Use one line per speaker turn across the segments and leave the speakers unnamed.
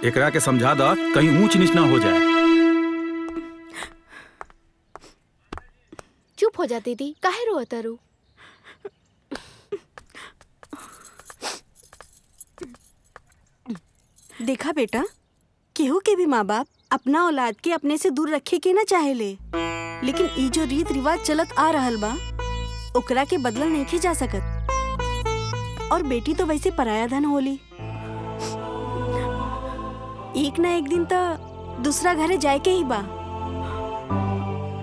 एकरा के समझा दा, कहीं ऊंच नीच ना हो जाए।
चुप हो जा दीदी, काहे रोता रू?
देखा बेटा, केहू के भी माँ बाप अपना औलाद के अपने से दूर रखे के ना चाहेले, लेकिन ई जो रीत रिवाज चलत आ रहल बा ओकरा के बदलल नहीं जा सकत। और बेटी तो वैसे पराया धन होली, एक ना एक दिन तो दूसरा घरे जाए के ही बा।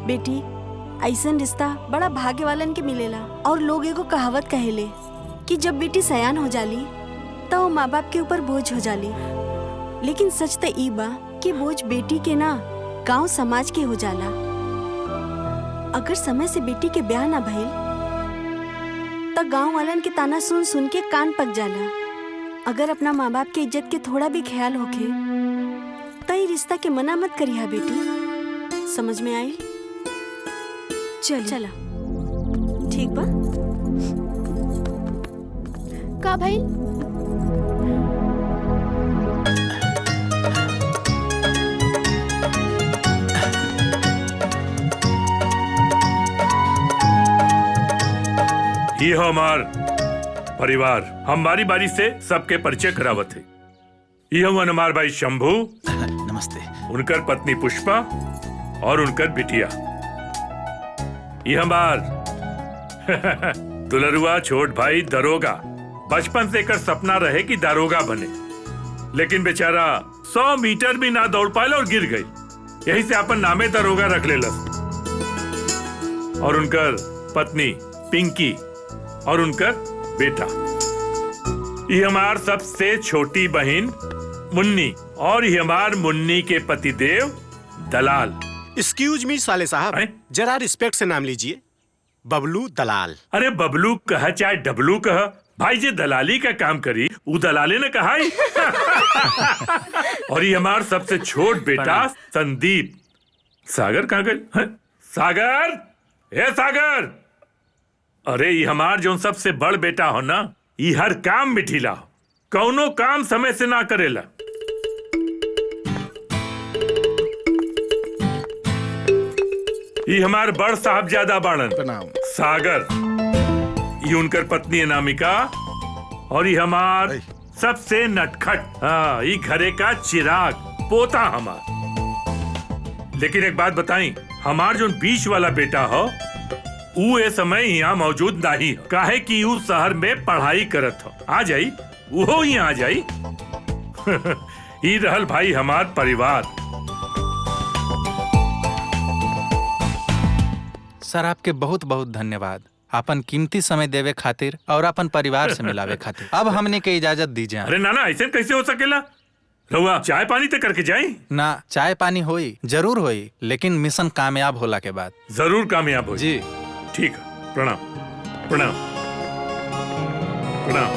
बेटी, ऐसन रिश्ता बड़ा भाग्य वालन के मिलेला। और लोग एगो कहावत कहेले कि जब बेटी सयान हो जाली तो वो माँ बाप के ऊपर बोझ हो जाली, लेकिन सच तो ई बा कि बोझ बेटी के ना गांव समाज के हो जाला। अगर समय से बेटी के ब्याह ना भइल तो गांव वालन के ताना सुन सुन के कान पक जाला। अगर अपना माँ बाप के इज्जत के थोड़ा भी ख्याल होखे तो ई रिश्ता के मना मत करिहा बेटी, समझ में आई? चला ठीक बा।
का भाई?
ये हमार परिवार, हम बारी बारी से सबके परिचय करावत है। ये हमार भाई शंभू,
नमस्ते।
उनकर पत्नी पुष्पा और उनकर बिटिया। ये हमार दुलरुआ छोट भाई दरोगा। बचपन से कर सपना रहे कि दारोगा बने, लेकिन बेचारा 100 मीटर भी ना दौड़ पाए और गिर गई। यही से अपन नामे दरोगा रख ले लस। और उनकर पत्नी पिंकी और उनकर बेटा। ये हमार सबसे छोटी बहन मुन्नी, और ये हमार मुन्नी के पतिदेव दलाल।
एक्सक्यूज मी साले साहब, जरा रिस्पेक्ट से नाम लीजिए। बबलू दलाल।
अरे बबलू कह चाहे डबलू कह, भाई जे दलाली का काम करी वो दलाले ने कहा ही। और ये हमार सबसे छोट बेटा संदीप। सागर कहाँ गए? सागर, ए सागर! अरे ये हमार जो सबसे बड़ बेटा हो ना, ये हर काम में ढीला हो, कौनो काम समय से ना करेला। ये हमार बड़ साहबजादा बाणन सागर, ये उनकर पत्नी अनामिका, और ये हमार सबसे नटखट, हाँ, ये घरे का चिराग पोता हमार। लेकिन एक बात बताई, हमार जो बीच वाला बेटा हो वो ए समय यहाँ मौजूद नहीं, काहे कि वो शहर में पढ़ाई करत हो। आ जाई, वो ही आ जाई। ये रहल भाई हमार परिवार।
सर, आपके बहुत बहुत धन्यवाद, अपन कीमती समय देवे खातिर और अपन परिवार से मिलावे खातिर। अब हमने के इजाजत दीजिए।
अरे नाना, ऐसे कैसे हो सकेला? रहुआ चाय पानी तो करके जाए
ना। चाय पानी होई, जरूर होई, लेकिन मिशन कामयाब होला के बाद।
जरूर कामयाब हो
जी।
ठीक है, प्रणाम प्रणाम प्रणाम।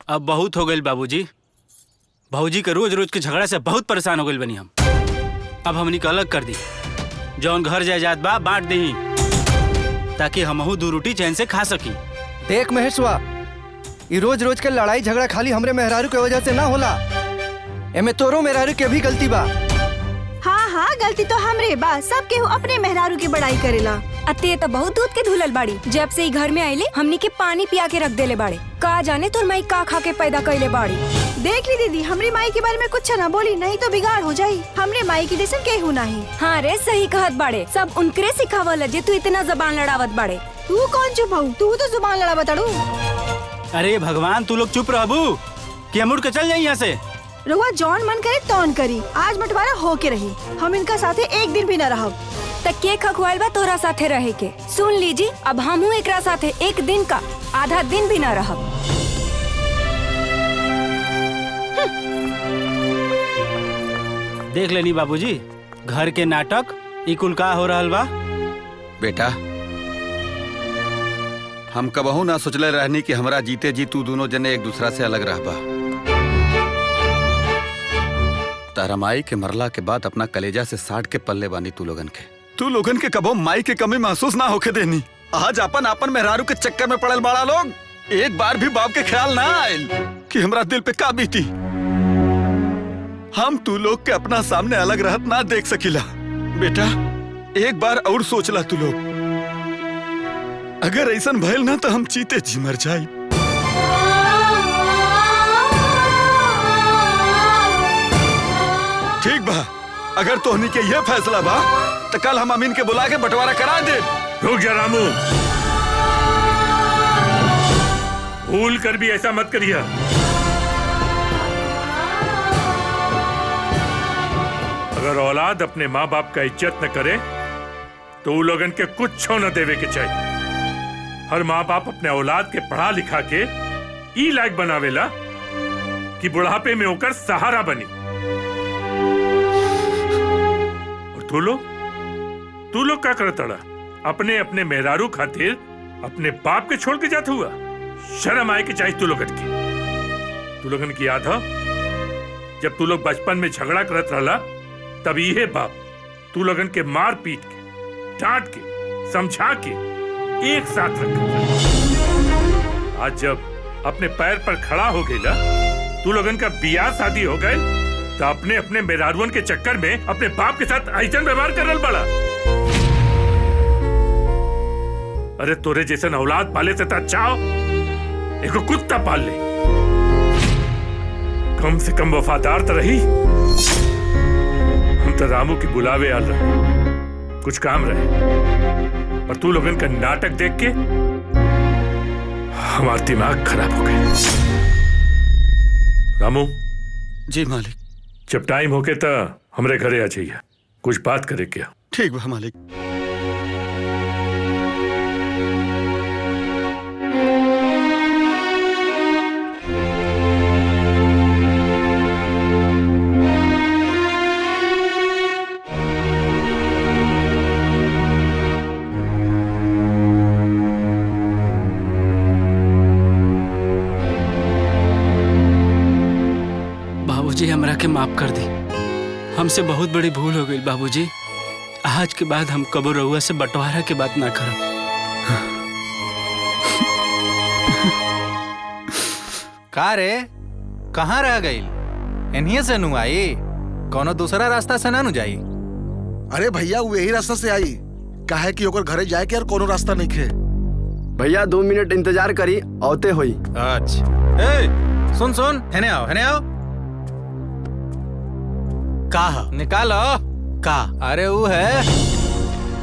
अब बहुत हो गई बाबूजी। भाऊजी के रोज रोज के झगड़ा से बहुत परेशान हो गए बनी हम। अब हमनी के अलग कर दी, जौन घर जायदाद बा बांट दी, ताकि हमहू दो रोटी चैन से खा सकी।
देख महेशवा, ये रोज रोज के लड़ाई झगड़ा खाली हमरे मेहरारू के वजह से ना होला, एमे तोरो मेहरारू के भी गलती बा।
हाँ, गलती तो हमरे बा। सब केहू अपने मेहरारू की बड़ाई करेला।
अते तो बहुत दूध के धुलल बाड़ी। जब से ही घर में आइले हमनी के पानी पिया के रख देले बाड़े। का जाने तोर माई का खा के पैदा कइले बाड़ी।
देख ली दीदी, हमरी माई के बारे में कुछ ना बोली, नहीं तो बिगाड़ हो जाई। हमरे माई की जैसन केहू नहीं।
हाँ रे, सही कहत बाड़े। सब उनकरे सिखावल जे तू इतना जबान लड़ावत बाड़े।
तू कौन चुप हूँ? तू तो जुबान लड़ावत अड़ू।
अरे भगवान, तू लोग चुप रहबू कि हम उड़ के चल जाए यहाँ से?
रुआ जौन मन करे तौन करी, आज बंटवारा हो के रही। हम इनका साथे एक दिन भी न रहब।
तक के खखवाइल बा तोरा साथे रहे के। सुन लीजी, अब हमहू एकरा साथे एक दिन का आधा दिन भी न रहब।
देख लेनी बाबूजी, घर के नाटक ई कुल का हो रहल बा।
बेटा, हम कबहू ना सोचले रहनी कि हमरा जीते जी तू दोनों जने एक दूसरा से अलग रहबा। तारा माई के मरला के बाद अपना कलेजा से साट के पल्ले बानी तू लोगन के। तू लोगन के कबो माई के कमी महसूस ना होके देनी। आज अपन मेहरारू के चक्कर में पड़ल बड़ा लोग, एक बार भी बाप के ख्याल ना आयल। कि हमरा दिल पे का बीती। हम तू लोग के अपना सामने अलग रहत ना देख सकीला। बेटा एक बार और सोचला तू लोग, अगर ऐसा भइल ना तो हम चीते जी मर जाई। ठीक बा, अगर तोहनी के ये फैसला बा तो कल हम अमीन के बुला के बंटवारा करा दे।
रुक जा रामू, भूल कर भी ऐसा मत करिए। अगर औलाद अपने माँ बाप का इज्जत न करे तो वो लोगन के कुछ छो न देवे के चाहिए। हर माँ बाप अपने औलाद के पढ़ा लिखा के ई लायक बनावेला कि बुढ़ापे में होकर सहारा बनी। और तू लोग क्या करता रहा? अपने अपने मेहरारू खातिर अपने बाप के छोड़ के जात हुआ। शर्म आए के चाहिए तू लोगन की याद है जब तू लोग बचपन में झगड़ा करत रहला, तब ये बाप तू लोगन के मार पीट के, डांट के, समझा के एक साथ रखा। आज जब अपने पैर पर खड़ा हो गया, तू लोगन का बियाह शादी हो गए, तो अपने अपने मेहरारुअन के चक्कर में अपने बाप के साथ ऐसा व्यवहार कर रहा बड़ा। अरे तोरे जैसे औलाद पाले से अच्छा हो एको कुत्ता पाल ले, कम से कम वफादार तो रही। हम तो रामू की बुलावे आ रहे, कुछ काम रहे, पर तू लोगन का नाटक देख के हमारा दिमाग खराब हो गया। रामू
जी मालिक।
जब टाइम हो के तो हमरे घरे आ जाइए, कुछ बात करे क्या।
ठीक बा मालिक।
बाबूजी हमरा के माफ कर दी, हमसे बहुत बड़ी भूल हो गई बाबूजी। आज के बाद हम कबो रउआ से बंटवारा के बात ना करब।
का रे, कहाँ रह गई? इन्हीं से नु आई, कोनो दूसरा रास्ता से ना नु जाई?
अरे भैया वो यही रास्ता से आई, काहे कि ओकर घरे जाए के और कोनो रास्ता नहीं खे।
भैया 2 मिनट इंतजार करी, औते होई।
अच्छा ए, सुन हेने आओ।
का
निकालो
का?
अरे वो है,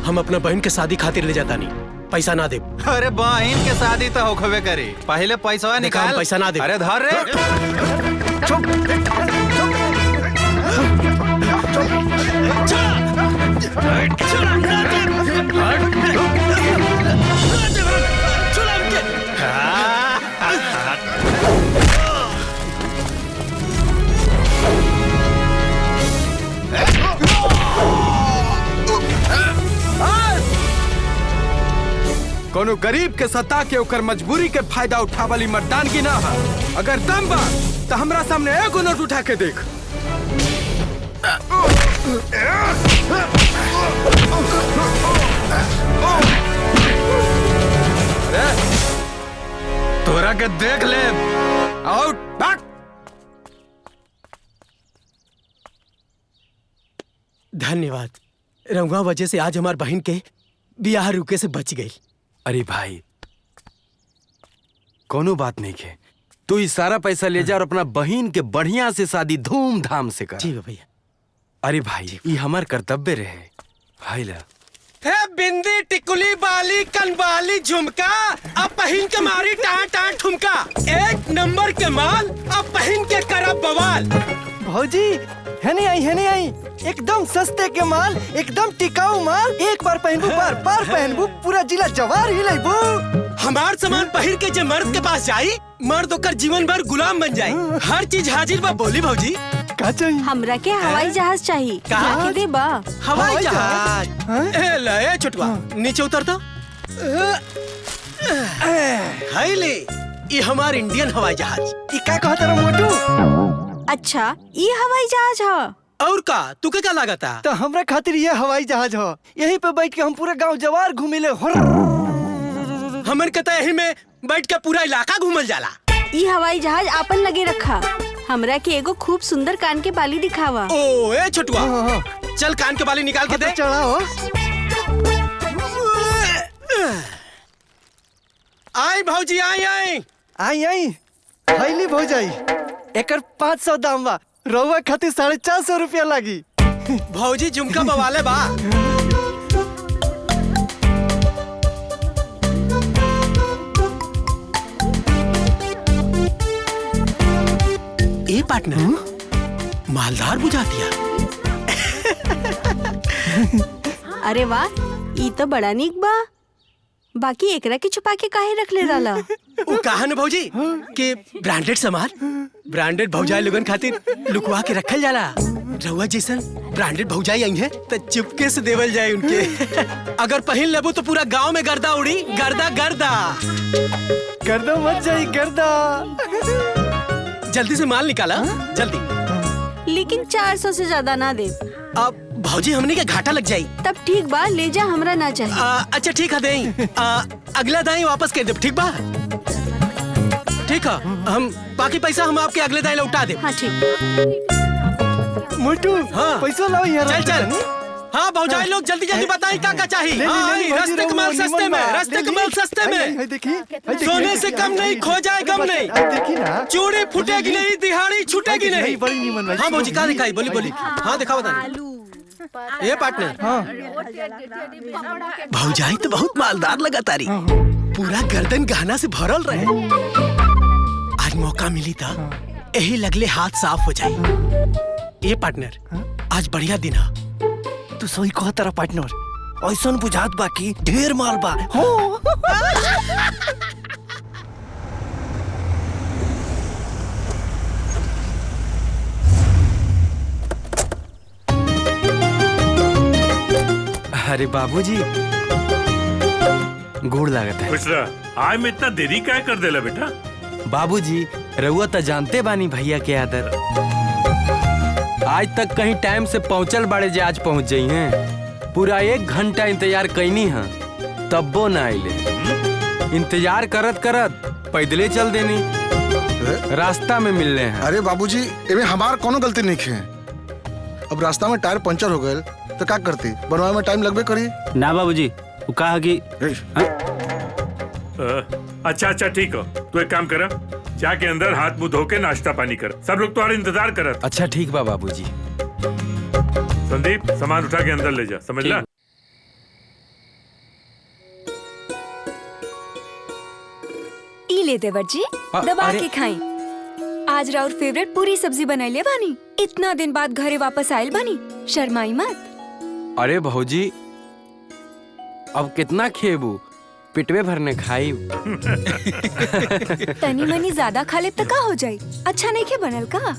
हम अपना बहन के शादी खातिर ले जाता नहीं, पैसा ना दे।
अरे बहन के शादी तो होखबे करी, पहले पैसा निकाल।
पैसा ना दे।
अरे धर रे।
कोनो गरीब के सता के ओकर मजबूरी के फायदा उठावली मर्दानगी ना है। अगर दम बा तो हमरा सामने एगो नोट उठा के देख।
तोरा के देख ले।
Out bank.
धन्यवाद, रंगा वजह से आज हमार बहन के बियाह रुके से बच गई।
अरे भाई कोनो बात नहीं है, तू ई सारा पैसा ले जा और अपना बहन के बढ़िया से शादी धूमधाम से कर।
जी भैया।
अरे भाई ये हमार कर्तव्य रहे। भाई ला
बिंदी टिकुली बाली कनबाली झुमका, अब पहन के मारी टाट टाट ठुमका। 1 नंबर के माल, अब पहन के करब बवाल।
भौजी हेने आई, एकदम सस्ते के माल, एकदम टिकाऊ माल। एक बार पहनबू बार बार पहनबू, पूरा जिला जवार हिलाइबू।
हमार सामान पहिर के जे मर्द के पास जाई, मर्द ओकर जीवन भर गुलाम बन जाई। हर चीज हाजिर बा। बोली भौजी
का चाहिए?
हमरा के हवाई जहाज चाहिए। जाके दे बा।
हवाई जहाज? ए ले छोटवा, नीचे उतर तो। हाय ले, ये हमार इंडियन हवाई जहाज।
ई का कहत रे मोटू?
अच्छा ये हवाई जहाज है?
और का तू के क्या लागता?
तो हमरा खातिर ये हवाई जहाज हो, यहीं पे बैठ के हम पूरा गांव जवार घूमिले।
हमन के यही में बैठ के पूरा इलाका घूमल जाला।
ई हवाई जहाज आपन लगे रखा। हमरा के एगो खूब सुंदर कान के बाली दिखावा।
ओ ए छोटुआ, चल कान के बाली निकाल के दे।
चढ़ाओ।
आई भौजी आई आई
आई आई हाईली भौजाई, एकर 500 दाम बा, रउआ खातिर 450 रुपया लागी।
भौजी झुमका बवाले बा। ए पार्टनर, मालदार बुझा दिया।
अरे वाह, ई तो बड़ा नीक बा। बाकी एकरा के छुपा के काहे रख ले रहला?
वो कहा न भौजी कि ब्रांडेड सामान ब्रांडेड भौजाई लोगन खातिर लुकवा के रखल जाला। रउआ जैसन ब्रांडेड भौजाई आई है तो चुपके से देवल जाए उनके। अगर पहन लेबो तो पूरा गांव में गर्दा उड़ी, गर्दा गर्दा।
गर्दा मत जाई, गर्दा।
जल्दी से माल निकाला, जल्दी।
लेकिन 400 से ज्यादा ना दे।
अब भौजी हमने के घाटा लग जाई।
तब ठीक बा, ले जा, हमरा ना चाहिए।
अच्छा ठीक है, देई। अगला दाई वापस कर दे, ठीक बा? ठीक है, हम बाकी पैसा हम आपके अगले दाई लौटा दे।
हाँ ठीक।
मोटू,
हाँ
पैसा लाओ यार।
चल चल। हाँ भौजाई लोग जल्दी जल्दी बताएं क्या क्या चाहिए। हाँ, रास्ते का माल सस्ते में, रास्ते का माल सस्ते में।
देखी
सोने से कम नहीं, खो जाए गम नहीं।
देखी ना,
चूड़ी फूटेगी नहीं, दिहाड़ी छूटेगी नहीं।
बड़ी नीमन भाई।
हाँ भौजी कहाँ दिखाई, बोली बोली। हाँ दिखाओ ये पार्टनर।
हाँ।
भौजाई तो बहुत मालदार लगा तारी, पूरा गर्दन गहना से भरल रहे। आज मौका मिली था, यही लगले हाथ साफ हो जाए। ये पार्टनर, आज बढ़िया दिन है।
तू सही कहा तारा पार्टनर, ऐसा बुझात बा कि ढेर माल बा। हो।
अरे बाबूजी, गोड़ लागत है।
खुश रह। आज में इतना देरी क्या कर देला बेटा?
बाबूजी, रउआ तो जानते बानी भैया के आदत। आज तक कहीं टाइम से पहुंचल बाड़े जे आज पहुंच जाई हैं। पूरा 1 घंटा इंतजार कैनी है, तब्बो ना आइले। इंतजार करत करत पैदले चल देनी, रास्ता में मिलने हैं।
अरे बाबूजी, एमे हमार कोनो गलती नहीं है। अब रास्ता में टायर पंचर हो गए तो क्या करती, बनवाए में टाइम लगबे करी।
ना बाबूजी, वो कहा कि
अच्छा अच्छा ठीक हो, तू एक काम कर, जाके अंदर हाथ मुंह धो के नाश्ता पानी कर। सब लोग तुम्हारा इंतजार करत।
अच्छा ठीक बा बाबूजी।
संदीप, सामान उठा के अंदर ले जा, समझ ला।
ई ले देवर जी, दबा के खाई। आज राउर फेवरेट पूरी सब्जी बनैले बानी। इतना दिन बाद घरे वापस आयल बानी, शर्माई मत।
अरे भौजी, अब कितना खेबू, पिटवे भरने खाई।
तनी मनी ज्यादा खा ले तो का हो जाई? अच्छा नहीं के बनल का?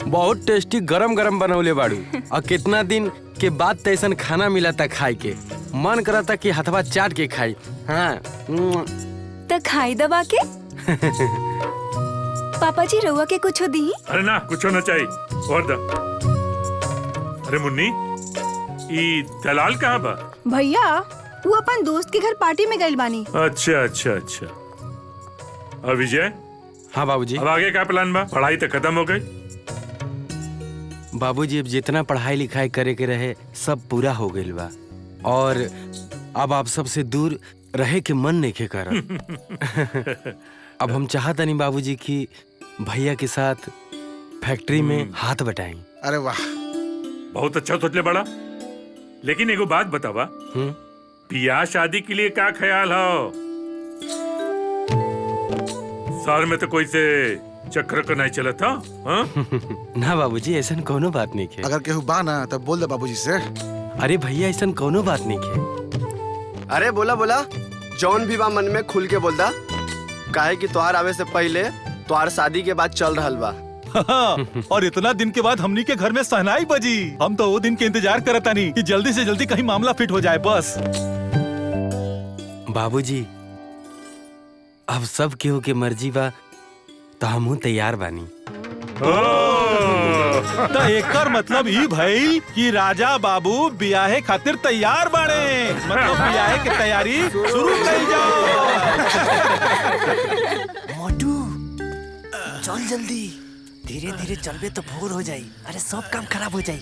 बहुत टेस्टी गरम गरम बनौले बाड़ू। और कितना दिन के बाद तैसन खाना मिला था खाई के, मन करा था कि हथवा चाट के खाई। हाँ
तो खाई दबा के। पापा जी, रउआ के कुछ दी?
अरे ना, कुछ ना चाहिए और दा। अरे मुन्नी, ई दलाल कहाँ बा?
भैया, वो अपन दोस्त के घर पार्टी में गइल बानी।
अच्छा अच्छा अच्छा। और विजय?
हाँ बाबूजी।
अब आगे क्या प्लान बा? पढ़ाई तो खत्म हो गई।
बाबूजी, अब जितना पढ़ाई लिखाई करे के रहे सब पूरा हो गइल बा, और अब आप सबसे दूर रहे के मन नहीं के करत। अब हम चाहतनी बाबूजी कि भैया के साथ फैक्ट्री में हाथ बटाएं।
अरे वाह,
बहुत अच्छा सोच ले बड़ा। लेकिन एगो बात बतावा, बियाह शादी के लिए क्या ख्याल हो? शहर में तो कोई से चक्कर का नहीं चला था।
ना बाबूजी, ऐसा कोनो बात नहीं है।
अगर केहू बा ना तब बोल दे बाबूजी से।
अरे भैया, ऐसा कोनो बात नहीं है।
अरे बोला बोला, जौन भी बा मन में खुल के बोल दा। काहे कि त्योहार आवे से पहले त्योहार शादी के बाद चल रहल बा।
और इतना दिन के बाद हमनी के घर में सहनाई बजी। हम तो वो दिन के इंतजार करता नहीं कि जल्दी से जल्दी कहीं मामला फिट हो जाए बस।
बाबूजी, अब सब केहू के मर्जी बा तो हमहू तैयार बानी।
तो एकर मतलब ई भाई कि राजा बाबू बियाहे खातिर तैयार बाड़े। मतलब बियाहे की तैयारी शुरू कर जाओ।
मोटू, चल जल्दी। धीरे धीरे चलबे तो भोर हो जाई। अरे सब काम खराब हो जाई।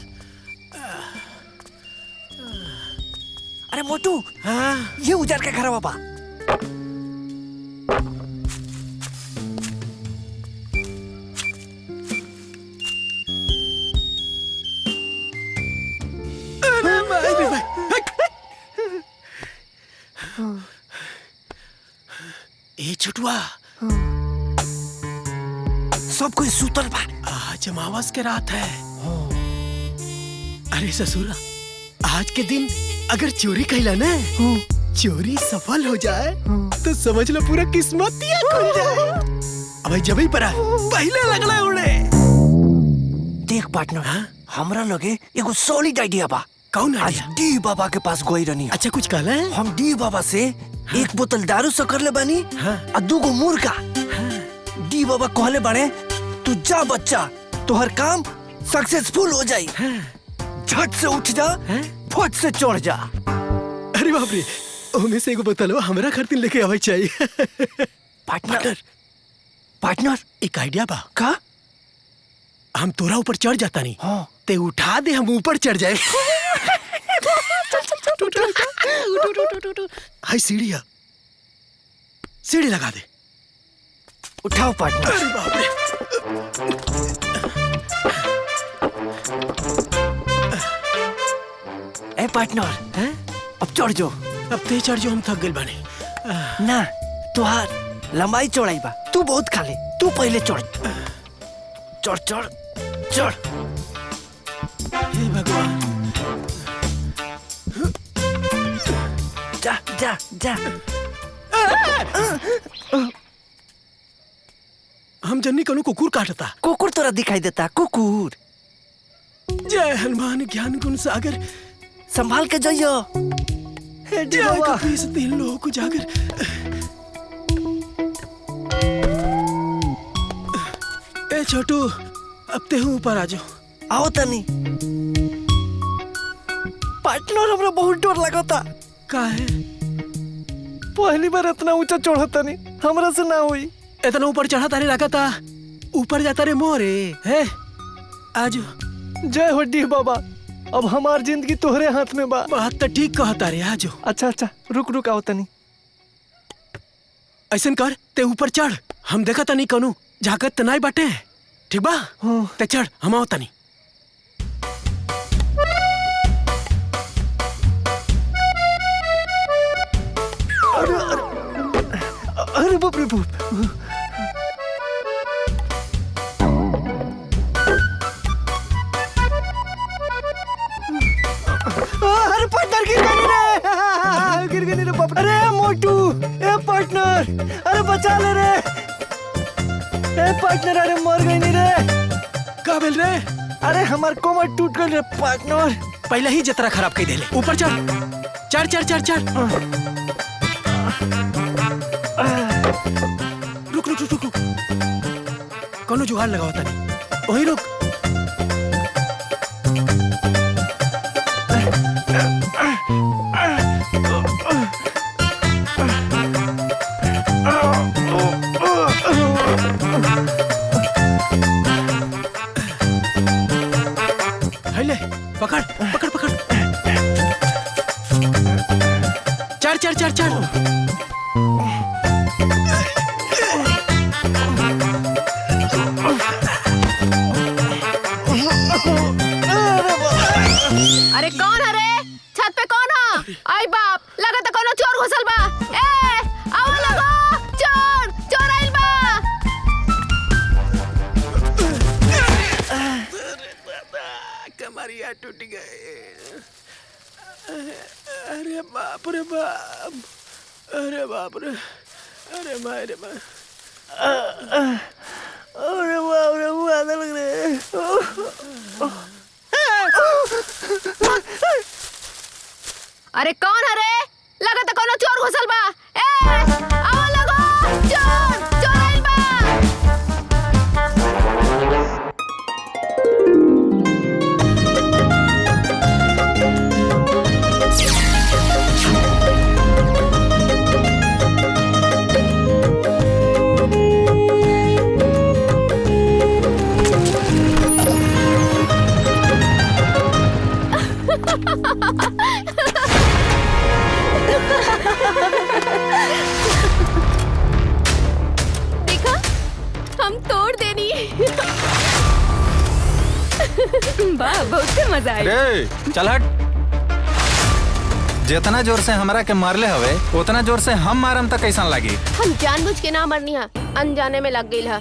अरे मोटू, ये उजार का खराब बा।
ए छुटुआ,
सब कोई सुतल बा।
आज अमावस के रात है। अरे ससुरा, आज के दिन अगर चोरी कैला ना, चोरी सफल हो जाए तो समझ लो पूरा किस्मत ही खुल जाए। अब जब ही परा पहले लगला उड़े।
देख पार्टनर, हमरा लगे एगो सॉलिड आइडिया बा।
कौन
आज डी बाबा के पास गई रहनी।
अच्छा, कुछ कहला है?
हम डी बाबा से एक बोतल दारू से कर ले बानी और 2 गो मुर्गा। डी बाबा कहले बाड़े, तू जा बच्चा, तोहर काम सक्सेसफुल हो जाई। झट से उठ जा, फट से चढ़ जा।
अरे बाप रे, ओमे से एगो बोतल हमरा खातिर लेके आवे चाहिए। पार्टनर, एक आइडिया बा।
का?
हम तोरा ऊपर चढ़ जाता नहीं, ते उठा दे, हम ऊपर चढ़ जाए। हाय सीढ़ी है, सीढ़ी लगा दे।
उठाओ पार्टनर।
अरे बाप रे।
ए पार्टनर, अब चढ़ जो।
अब ते चढ़ जो, हम थक गए बाने।
ना, तुहार लंबाई चौड़ाई बा, तू बहुत खा ले। तू पहले चढ़। चढ़ चढ़ चढ़।
हे भगवान।
जा जा जा।
हम जन्नी कनु कुकुर काटता।
कुकुर तोरा दिखाई देता? कुकुर।
जय हनुमान ज्ञान गुण सागर।
संभाल के जाइयो।
जय कपीस तीन लोग उजागर। ए छोटू, अब ते हूँ ऊपर आ जाओ।
आओ तनी। पार्टनर, हमरा बहुत डर लगता।
का है?
पहली बार इतना ऊंचा चढ़ता नहीं, हमरा से ना हुई।
इतना ऊपर चढ़ा तारे लगा था, ऊपर जाता रे मोरे है। आज
जय हो डी बाबा, अब हमार जिंदगी तोहरे हाथ में बा।
बात तो ठीक कहता रे। आज
अच्छा अच्छा, रुक रुक, आओ तनी।
ऐसन कर, ते ऊपर चढ़, हम देखा तनी कनु झाकत तनाई बाटे। ठीक बा? ते चढ़, हम आओ तनी।
अरे बाप रे बाप। अरे पार्टनर, गिर गई रे बाप। अरे मोटू, ए पार्टनर, अरे बचा ले रे। ए पार्टनर, अरे मर गई नहीं रे।
का भेल रे?
अरे हमार कमर टूट गई रे पार्टनर।
पहले ही जतरा खराब कर देले। ऊपर चढ़ चढ़ चढ़ चढ़ चढ़। रुक रुक रुक रुक, कोनो जुगाड़ लगाओ तनी। वहीं रुक। ले, पकड़ पकड़ पकड़। चढ़ चढ़ चढ़ चढ़।
अरे कौन है रे? छत पे कौन है? आई बाप, लगा तो कोनो चोर घुसल बा। ए, आओ लगो, चोर, चोर आइल बा।
कमरिया टूट गए। अरे बाप रे बाप, अरे बाप रे, अरे माय रे माय।
अरे बाप रे, मुँह आने लग रहे।
अरे कौन है रे? लगा तो कोनो चोर घुसल बा। ए, आओ लगो, चोर, चोर आइल बा।
वाह बहुत मजा आया।
रे चल हट। जितना जोर से हमरा के मारले हवे उतना जोर से हम मारम त कैसन लगी?
हम जानबूझ के ना मरनी है, अनजाने में लग गई है।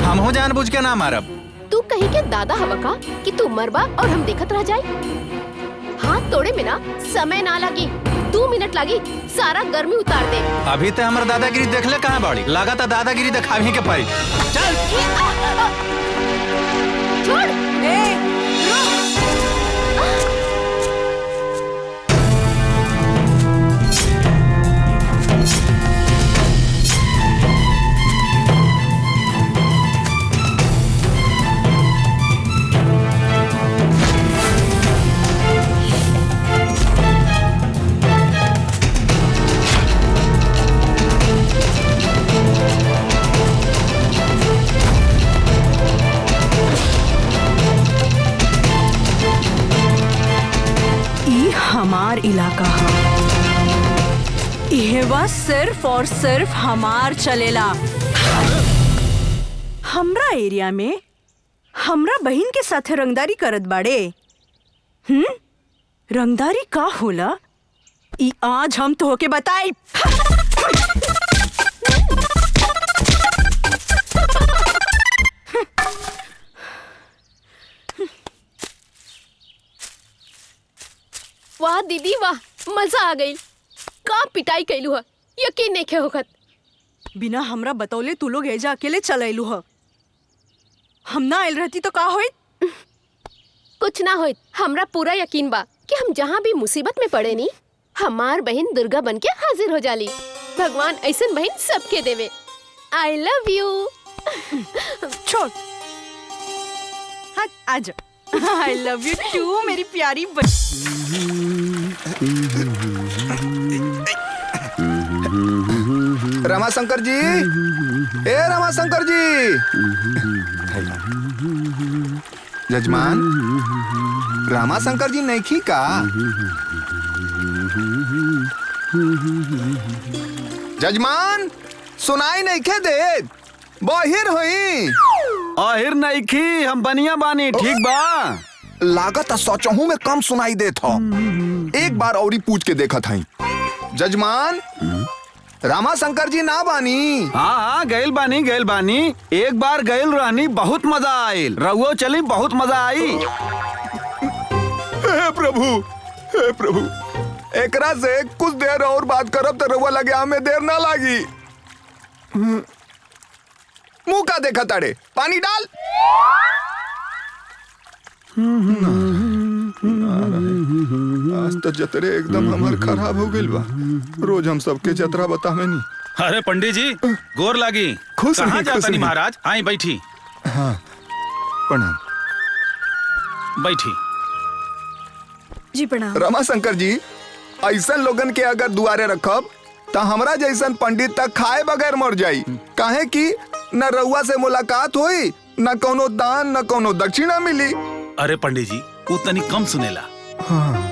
हमहू जानबूझ के ना मारब।
तू कहीं के दादा हवा का कि तू मरबा और हम देखत रह जाए? हाथ तोड़े में ना समय ना लगी, 2 मिनट लगी, सारा गर्मी उतार दे।
अभी ते हमर दादागिरी देखले कहाँ बाड़ी? लागत है दादागिरी दिखावी के पड़ी। चल
छोड़।
हमार इलाका है, इहवा सिर्फ और सिर्फ हमार चलेला। हमरा एरिया में हमरा बहन के साथे रंगदारी करत बाड़े। रंगदारी का होला ई आज हम तो होके बताई।
वाह दीदी वाह, मजा आ गई। का पिटाई कैलू है, यकीन नहीं खे होखत।
बिना हमरा बतौले तू लोग एजा अकेले चल अइलू ह। हम ना आइल रहती तो का होइत?
कुछ ना होइत। हमरा पूरा यकीन बा कि हम जहाँ भी मुसीबत में पड़े नी, हमार बहन दुर्गा बन के हाजिर हो जाली। भगवान ऐसन बहन सबके देवे। आई लव यू।
छोड़, हाँ आजा। आई लव यू टू मेरी प्यारी
रमाशंकर जी, ए रमाशंकर जी। जजमान, रमाशंकर जी नहीं का? जजमान सुनाई नहीं खे दे, बहिर हुई।
आहिर नहीं खी, हम बनिया बानी, ठीक बा?
लागत सोचहूं में कम सुनाई देत हो। एक बार औरी पूछ के देखत हई। जजमान, रामाशंकर जी ना बानी?
हाँ हाँ गैल बानी। एक बार गैल रहनी, बहुत मजा आयल। रहुओ चली, बहुत मजा आई।
हे प्रभु, एकरा से कुछ देर और बात करब तो रहुआ लगे हमें देर ना लागी। मुंह का देखा ताड़े, पानी डाल। आज तो जतरे एकदम हमार खराब हो गइल बा। रोज हम सबके जतरा बतावे नी।
अरे पंडित जी, गोर लागी।
खुश
कहाँ
रही,
जाता
खुश
नी
रही।
महाराज? आई बैठी।
हाँ, प्रणाम।
बैठी।
जी प्रणाम।
रमाशंकर जी, ऐसा लोगन के अगर दुआरे रखब तो हमरा जैसन पंडित तक खाए बगैर मर जाई। काहे कि न रउआ से मुलाकात होई, न कोनो दान, न कोनो दक्षिणा मिली।
अरे पंडित जी, वो तनी कम सुनेला।
हाँ।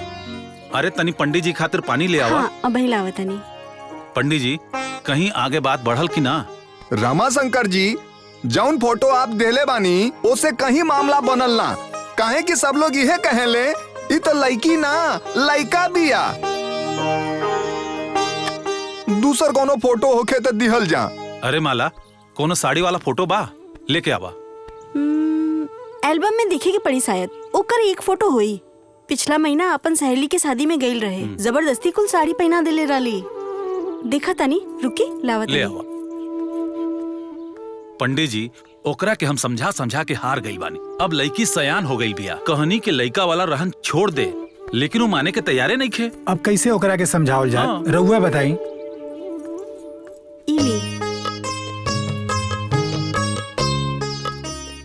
अरे तनी पंडित जी खातिर पानी ले आवा।
हाँ, अबही लावतनी।
पंडित जी, कहीं आगे बात बढ़ल की ना?
रमाशंकर जी, जौन फोटो आप देले बानी ओसे कहीं मामला बनल ना। काहे कि सब लोग यह कहेले ई तो लड़की ना लड़का बिया। दूसर कोनो फोटो होखे तो दिहल जा।
अरे माला, कोनो साड़ी वाला फोटो बा? लेके आवा।
एल्बम में देखेगी पड़ी शायद। ओकर एक फोटो हुई। पिछला महीना अपन सहेली के शादी में गईल रहे, जबरदस्ती कुल साड़ी पहना देले राली। देखा तानी, रुकी लावत
ले आवा। पंडित जी, ओकरा के हम समझा के हार गई बानी। अब लड़की सयान हो गई बिया। कहनी के लड़का वाला रहन छोड़ दे, लेकिन वो माने के तैयारे नहीं खे।
अब कैसे ओकरा के समझावल जाए?
हाँ।
रउआ बताई।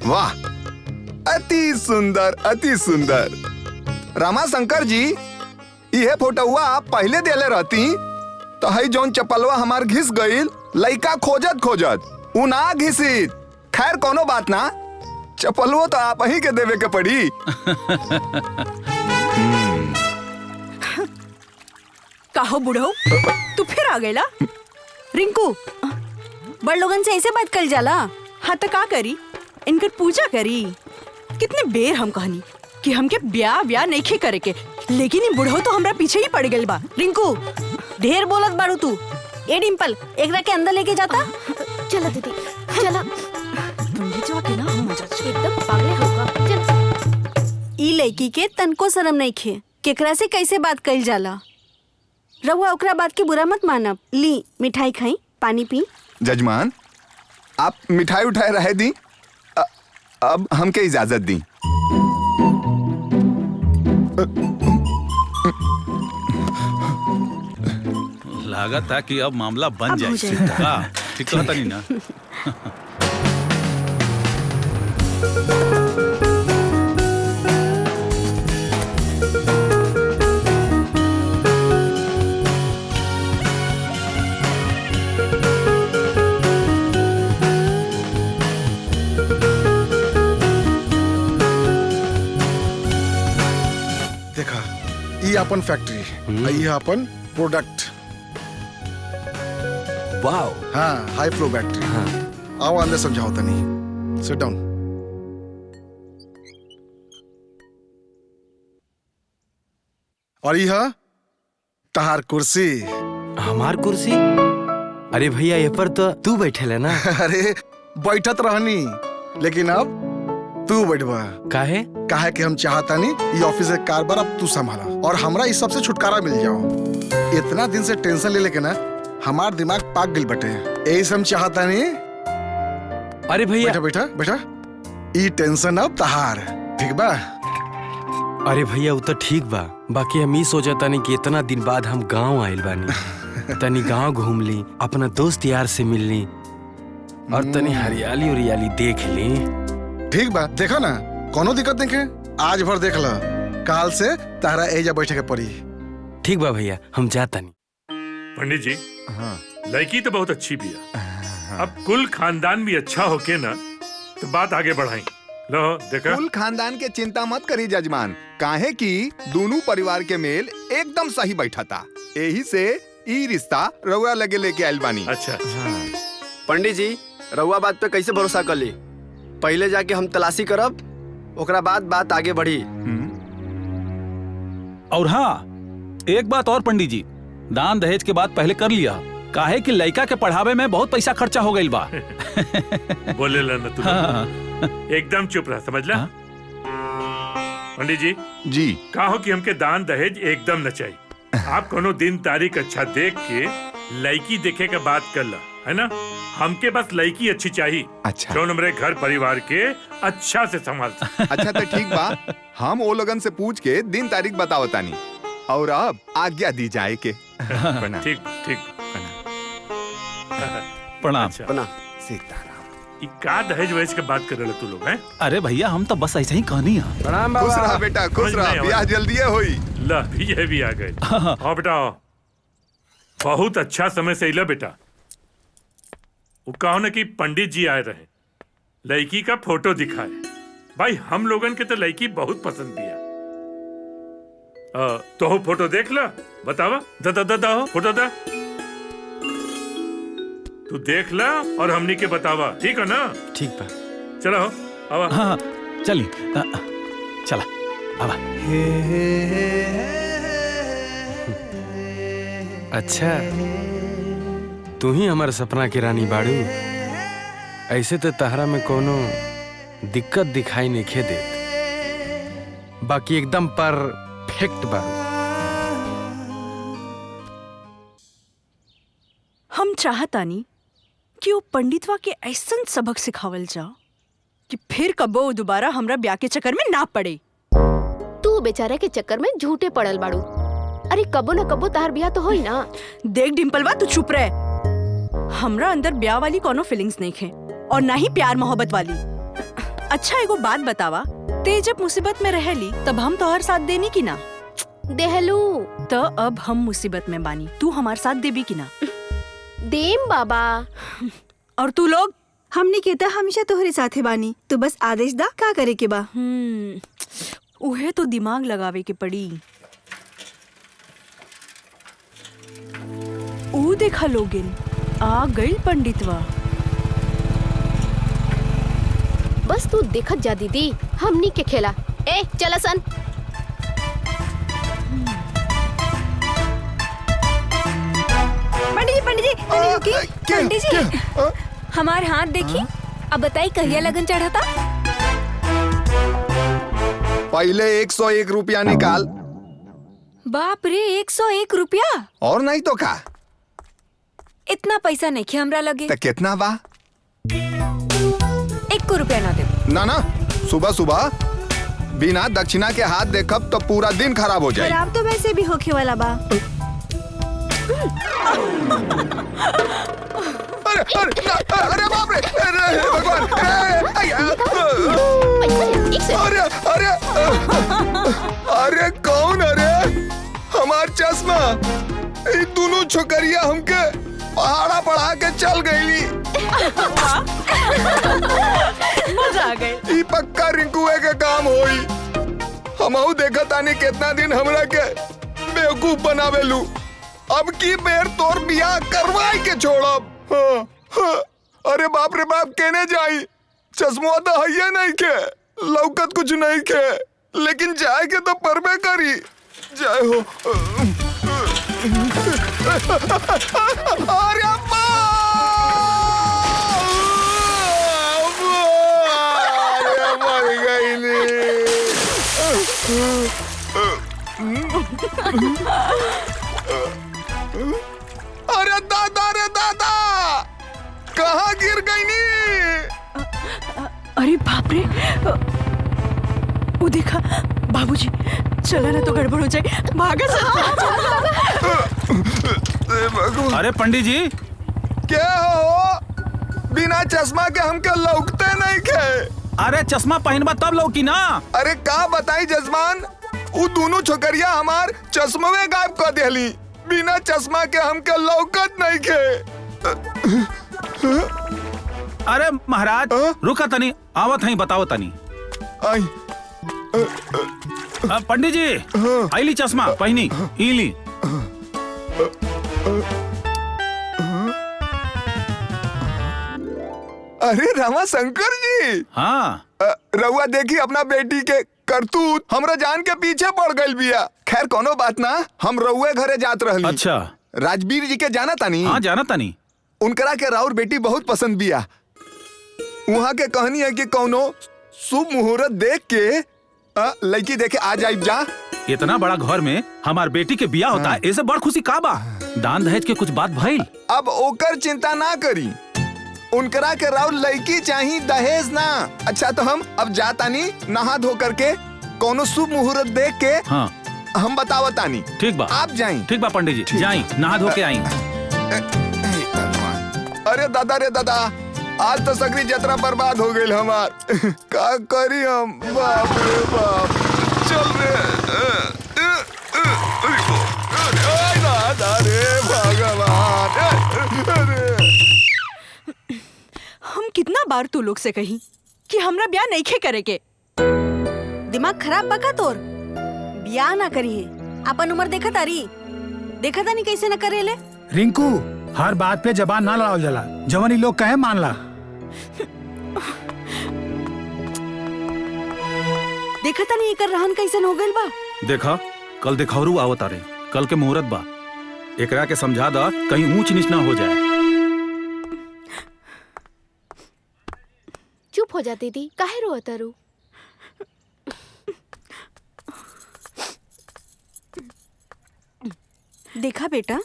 वाह, अति सुंदर, अति सुंदर। रमाशंकर जी, यह फोटोवा आप पहले देले रहती तो हई जौन चपलवा हमार घिस गईल, लइका खोजत उ ना घिसित। खैर कोनो बात ना, चपलवो तो आप ही के देवे के पड़ी।
काहो बुढ़ो, तू फिर आ गईला? रिंकू, बड़ लोगन से ऐसे बात कल जाला। हाँ तो का करी, इनकर पूजा करी। कितने बेर हम कहनी कि हमके ब्याह नहीं करे के, लेकिन ये बुढ़ो तो हमरा पीछे ही पड़ गई बा। रिंकू ढेर बोलत बारू तू। ए डिम्पल एकरा के अंदर लेके जाता।
चला दीदी चला।
पंडितवा के ना हम
एकदम पागल होगा। चल।
ई लड़की के तनको शर्म नहीं खे, केकरा से कैसे बात कइल जाला। रहुआ ओकरा बात के बुरा मत मानब। ली मिठाई खाई, पानी पी।
जजमान आप मिठाई उठाए रहे दी, अब हमके इजाजत दी।
लागत था कि अब मामला बन
अब हो
जाए।
जाएगा।
हाँ, ठीक कहता नहीं ना।
देखा ये अपन फैक्ट्री, ये अपन प्रोडक्ट।
वाओ।
हाँ, हाई फ्लो बैटरी। आओ अंदर समझाओ तनी। Sit down. और यह तहार कुर्सी।
हमार कुर्सी? अरे भैया ये पर तो तू बैठे है ना।
अरे बैठत रहनी, लेकिन अब तू बैठवा।
काहे?
काहे कि हम चाहता नहीं ये ऑफिस के कारबार अब तू संभाला और हमरा इस सब से छुटकारा मिल जाओ। इतना दिन से टेंशन ले लेके ना हमार दिमाग पाक गल बटे। यही हम चाहता नहीं।
अरे भैया
बैठा बैठा बैठा। ई टेंशन अब तहार, ठीक बा?
अरे भैया वो तो ठीक बा, बाकी हम ही सोचता नहीं कि इतना दिन बाद हम गांव आइल बानी। तनी गांव घूम ली, अपना दोस्त यार से मिल ली और तनी हरियाली उरियाली देख ली।
ठीक बा, देखा ना कोनो दिक्कत नहीं के। आज भर देख ला, काल से तारा एजा बैठे के पड़ी।
ठीक बा भैया, हम जाता नहीं।
पंडित जी, लड़की तो बहुत अच्छी भी है। अब कुल खानदान भी अच्छा होके ना तो बात आगे बढ़ाई। लो देखा।
कुल खानदान के चिंता मत करी जजमान, काहे कि दोनों परिवार के मेल एकदम सही बैठा था। यही से ई रिश्ता रउआ लगे लेके आइल बानी।
अच्छा।
पंडित जी रउआ बात पे कैसे भरोसा कर ली? पहले जाके हम तलाशी करब, ओकरा बाद बात आगे बढ़ी।
और हाँ, एक बात और पंडित जी, दान दहेज के बात पहले कर लिया, काहे कि लड़का के पढ़ावे में बहुत पैसा खर्चा हो गई बा।
बोले ना तू।
हाँ।
एकदम चुप रहा, समझ ला। पंडित जी
जी
कहो कि हमके दान दहेज एकदम न चाहिए। आप कोनो दिन तारीख अच्छा देख के लड़की देखे के बात कर ला, है ना? हमके बस लड़की अच्छी चाहिए।
अच्छा।
जो हमारे घर परिवार के अच्छा से संभाल।
अच्छा तो ठीक बा, हम वो लोगन से पूछ के दिन तारीख बताओ तानी और अब आज्ञा दी जाए के।
ठीक ठीक।
प्रणाम।
प्रणाम। का दहेज वहेज के बात कर रहे तू लोग हैं?
अरे भैया हम तो बस ऐसे ही कहनी है।
प्रणाम
खुश रहा बेटा, खुश रहा। ब्याह जल्दी होई।
ला ये भी आ गए। हाँ बेटा, बहुत अच्छा समय से इला बेटा। वो कहो ना कि पंडित जी आए रहे, लड़की का फोटो दिखाए। भाई हम लोगन के तो लड़की बहुत पसंद भी है। तो हो फोटो देख ला, बतावा। दा हो फोटो दा, तू देख ला और हमनी के बतावा, ठीक है ना?
ठीक बा।
चलो आवा।
हाँ चली चला आवा।
अच्छा तू ही हमारे सपना की रानी बाड़ू। ऐसे तो तहरा में कोनो दिक्कत दिखाई नहीं खे देत, बाकी एकदम परफेक्ट बाड़ू।
हम चाहतानी कि वो पंडितवा के ऐसन सबक सिखावल जाओ कि फिर कबो वो दोबारा हमरा ब्याह के चक्कर में ना पड़े।
तू बेचारे के चक्कर में झूठे पड़ल बाड़ू। अरे कबो न कबो तार ब्याह तो होई ना।
देख डिम्पलवा तू चुप रह। हमरा अंदर ब्याह वाली कोनो फीलिंग्स नहीं है और ना ही प्यार मोहब्बत वाली। अच्छा एगो बात बतावा, ते जब मुसीबत में रहली तब हम तोहर साथ देनी की ना?
देहलू।
तो अब हम मुसीबत में बानी, तू हमार साथ देबी की ना?
देम बाबा।
और तू लोग?
हमने कहता हमेशा तोहरे साथे बानी, तू बस आदेश दा का करे के बा।
उहे तो दिमाग लगावे के पड़ी। ऊ देखा लोगिन, आ गई पंडितवा।
बस तू देखत जा दीदी, हमनी के खेला ए चला सन।
पंडित जी पंडित जी हमार हाथ देखी। अब बताई कहिया लगन चढ़ा था?
पहले 101 रुपया निकाल।
बाप रे 101 रुपया?
और नहीं तो का?
इतना पैसा नहीं खे हमरा लगे।
तो कितना बा?
1 रुपया ना दे।
ना ना, सुबह सुबह बिना दक्षिणा के हाथ देखब तो पूरा दिन खराब हो जाए।
खराब तो वैसे भी होखे वाला बा।
अरे अरे अरे बाप रे, अरे भगवान, अरे अरे अरे कौन? अरे हमार चश्मा। ये दोनों छोकरिया हमके पहाड़ा पढ़ा के चल गईली।
मजा आ गई।
ये पक्का रिंकुए के काम होई। हमहू देखा तानी कितना दिन हमरा के बेवकूफ बनावेलू। अब की बेर तोर बियाह करवाई के छोड़ब। हाँ, हाँ। अरे बाप रे बाप, केने जाई? चश्मा तो है नहीं के, लौकत कुछ नहीं के, लेकिन जाए के तो परबे करी। जय हो। अरे अब्बा! अरे मर गईली। अरे दादा रे दादा, कहाँ गिर गई नी?
अरे बाप रे, वो देखा बाबूजी, चला ना तो गड़बड़ हो जाए। भागा
अरे पंडित जी
क्या हो? बिना चश्मा के हमके लौकते नहीं के।
अरे चश्मा पहनबा तब लौकी ना।
अरे का बताई जजमान, वो दोनों छोकरिया हमार चश्मे गायब कर देली। बिना चश्मा के हमके लौकत नहीं के।
अरे महाराज रुका तनी, आवत हई बताओ तनी।
आई
पंडित जी आईली चश्मा पहनी इली।
अरे रामा शंकर जी।
हाँ
रउआ देखी अपना बेटी के करतूत, हमरा जान के पीछे पड़ गई बिया। खैर कोनो बात ना, हम रउए घरे जात रहली।
अच्छा
राजवीर जी के जाना तानी?
हाँ जाना तानी।
उनकरा के राउर बेटी बहुत पसंद बिया। वहाँ के कहनी है कि कौनो शुभ मुहूर्त देख के लड़की देखे आ जाए जा।
इतना बड़ा घर में हमार बेटी के बिया होता है, ऐसे बड़ खुशी का बा? दान दहेज के कुछ बात भइल?
अब ओकर चिंता ना करी, उनकरा के राउर लड़की चाहिए, दहेज ना। अच्छा तो हम अब जातानी, नहा धो करके कोनो शुभ मुहूर्त देख के
हाँ
हम बतावतानी।
ठीक बा,
आप जाई।
ठीक बा पंडित जी, जाई नहा धो के आई।
अरे दादा रे दादा, आज तो सगरी जतरा बर्बाद हो गई हमार। का करी हम? बाप रे बाप, चल रे। अरे दादा रे भगवान।
हम कितना बार तू लोग से कही कि हमरा ब्याह नहीं खे करे के।
दिमाग खराब बका तोर? ब्याह ना करी है, अपन उम्र देखा तारी, देखा था नहीं कैसे न करेले।
रिंकू, हर बात पे जबान ना लड़ाओ जला, जवान लोग कहे मान ला।
देखा था नहीं एकर रहन कैसन हो गइल बा।
देखा कल दिखारू आवत आरे, कल के मुहूर्त बा, एकरा के समझा दा कहीं ऊंच नीच ना हो जाए।
चुप हो जा दीदी, काहे रोता रू?
देखा बेटा,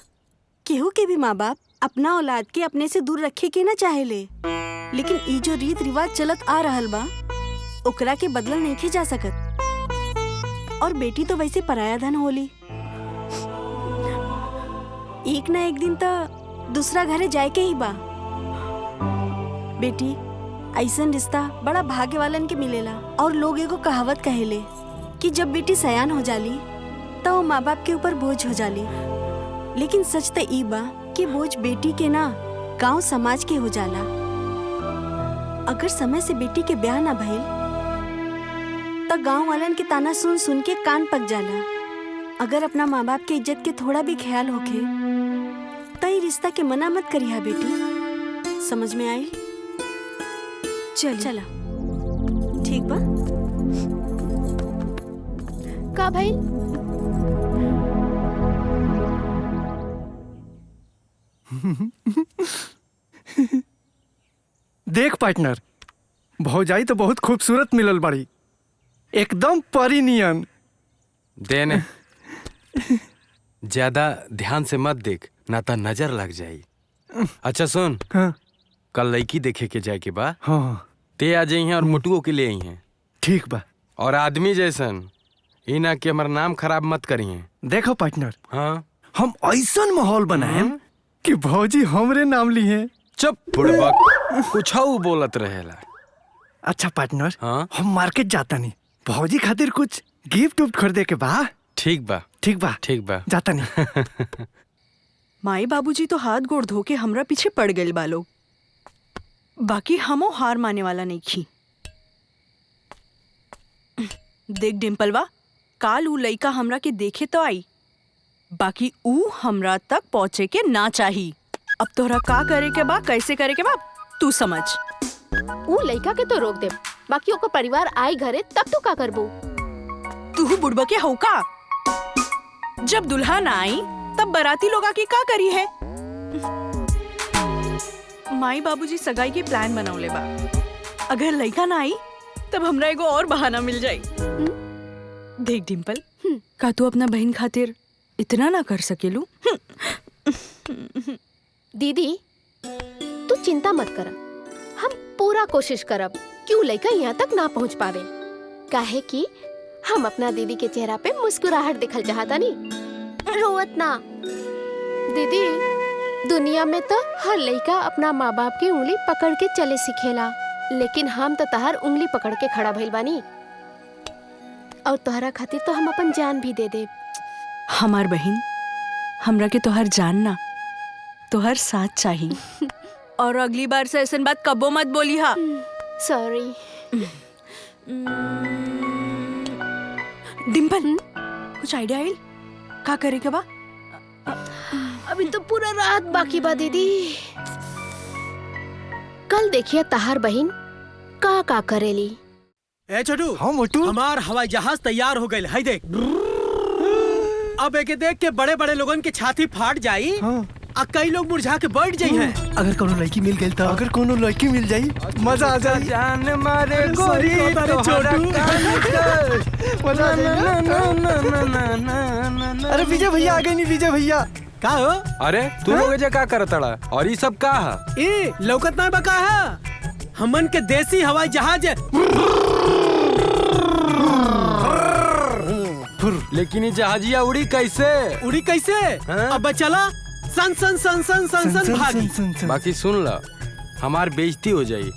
केहू के भी माँ बाप अपना औलाद के अपने से दूर रखे के ना चाहेले, लेकिन ई जो रीत रिवाज चलत आ रहल बा ओकरा के बदलल नहीं जा सकत। और बेटी तो वैसे पराया धन होली, एक ना एक दिन तो दूसरा घरे जाए के ही बा। बेटी, ऐसन रिश्ता बड़ा भाग्य वालन के मिलेला। और लोग एगो कहावत कहेले कि जब बेटी सयान हो जाली तो माँ बाप के ऊपर बोझ हो जाली, लेकिन सच तो ई बा कि बोझ बेटी के ना गांव समाज के हो जाला। अगर समय से बेटी के ब्याह ना भइल तो गांव वालन के ताना सुन सुन के कान पक जाला। अगर अपना माँ बाप के इज्जत के थोड़ा भी ख्याल होके तो ई रिश्ता के मना मत करिहा बेटी, समझ में आई? चल चला, ठीक बा।
का भाई?
देख पार्टनर, भौजाई तो बहुत खूबसूरत मिलल बड़ी, एकदम परी नियन।
देने ज्यादा ध्यान से मत देख, ना तो नजर लग जाई। अच्छा सुन, कल लड़की देखे के जाए के बा।
हाँ।
ते आ जाई हैं और मोटुओं के ले आई हैं।
ठीक बा।
और आदमी जैसन ई ना कि हमार नाम खराब मत करिए।
देखो पार्टनर,
हाँ,
हम ऐसा माहौल बनाए कि भौजी हमरे नाम ली है।
चुप बुड़बक, कुछ बोलत रहेला।
अच्छा पार्टनर,
हाँ?
हम मार्केट जाता नहीं, भौजी खातिर कुछ गिफ्ट उफ्ट खरीदे के बा।
ठीक बा,
ठीक बा,
ठीक बा,
जाता नहीं।
माई बाबूजी तो हाथ गोड़ धो के हमरा पीछे पड़ गए बा लोग, बाकी हमो हार माने वाला नहीं खी। देख डिम्पलवा, काल ऊ लइका हमरा के देखे तो आई, बाकी ऊ हमरा तक पहुँचे के ना चाही। अब तोहरा का करे के बा, कैसे करे के बा, तू समझ।
ऊ लइका के तो रोक दे, बाकी ओकर परिवार आई घरे तब तू का करबो?
तू बुड़बा के हौ का? जब दुल्हा ना आई तब बाराती लोग आके का करी है? माई बाबूजी सगाई के प्लान बनौले बा, अगर लइका ना आई तब हमरा एगो और बहाना मिल जाई। देख डिम्पल, का तू अपना बहन खातिर इतना ना कर सकेलू?
दीदी तू चिंता मत कर, हम पूरा कोशिश करब कि ऊ लइका यहाँ तक ना पहुँच पावे। काहे कि हम अपना दीदी के चेहरा पे मुस्कुराहट दिखल चाहता नहीं, रोवत ना। दीदी दुनिया में तो हर लइका अपना माँ बाप की उंगली पकड़ के चले सिखेला, लेकिन हम तो तहार उंगली पकड़ के खड़ा भइल बानी, और तोहरा खातिर तो हम अपन जान भी दे दे।
हमार बहन, हमरा के तोहर जान ना, तोहर साथ चाहिए। और अगली बार से ऐसा बात कबो मत बोली। हा
सॉरी।
डिम्पल, कुछ आइडिया आइल का करे के बा?
अभी तो पूरा रात बाकी बा दीदी। कल देखिए तहार बहन का करेली।
ए छोटू,
हाँ मोटू,
हमार हवाई जहाज तैयार हो गए। हाय देख, अब एके देख के बड़े बड़े लोगन के छाती फाट जाई। हाँ। आ कई लोग मुरझा के बैठ जाई हैं।
अगर कोनो लड़की मिल गई तो, अगर कोनो लड़की मिल जाई मजा आ जाई।
जान मारे गोरी
अरे विजय भैया आ गए। नहीं विजय भैया
का हो?
अरे तू लोग एजा का करत अड़ा? और ये सब का है?
ए लौकत ना बका है, हमन के देसी हवाई जहाज है।
लेकिन ये जहाजिया उड़ी कैसे?
उड़ी कैसे? अब चला सन सन सन सन सन सन भागी।
बाकी सुन ला, हमार बेइज्जती हो जाई,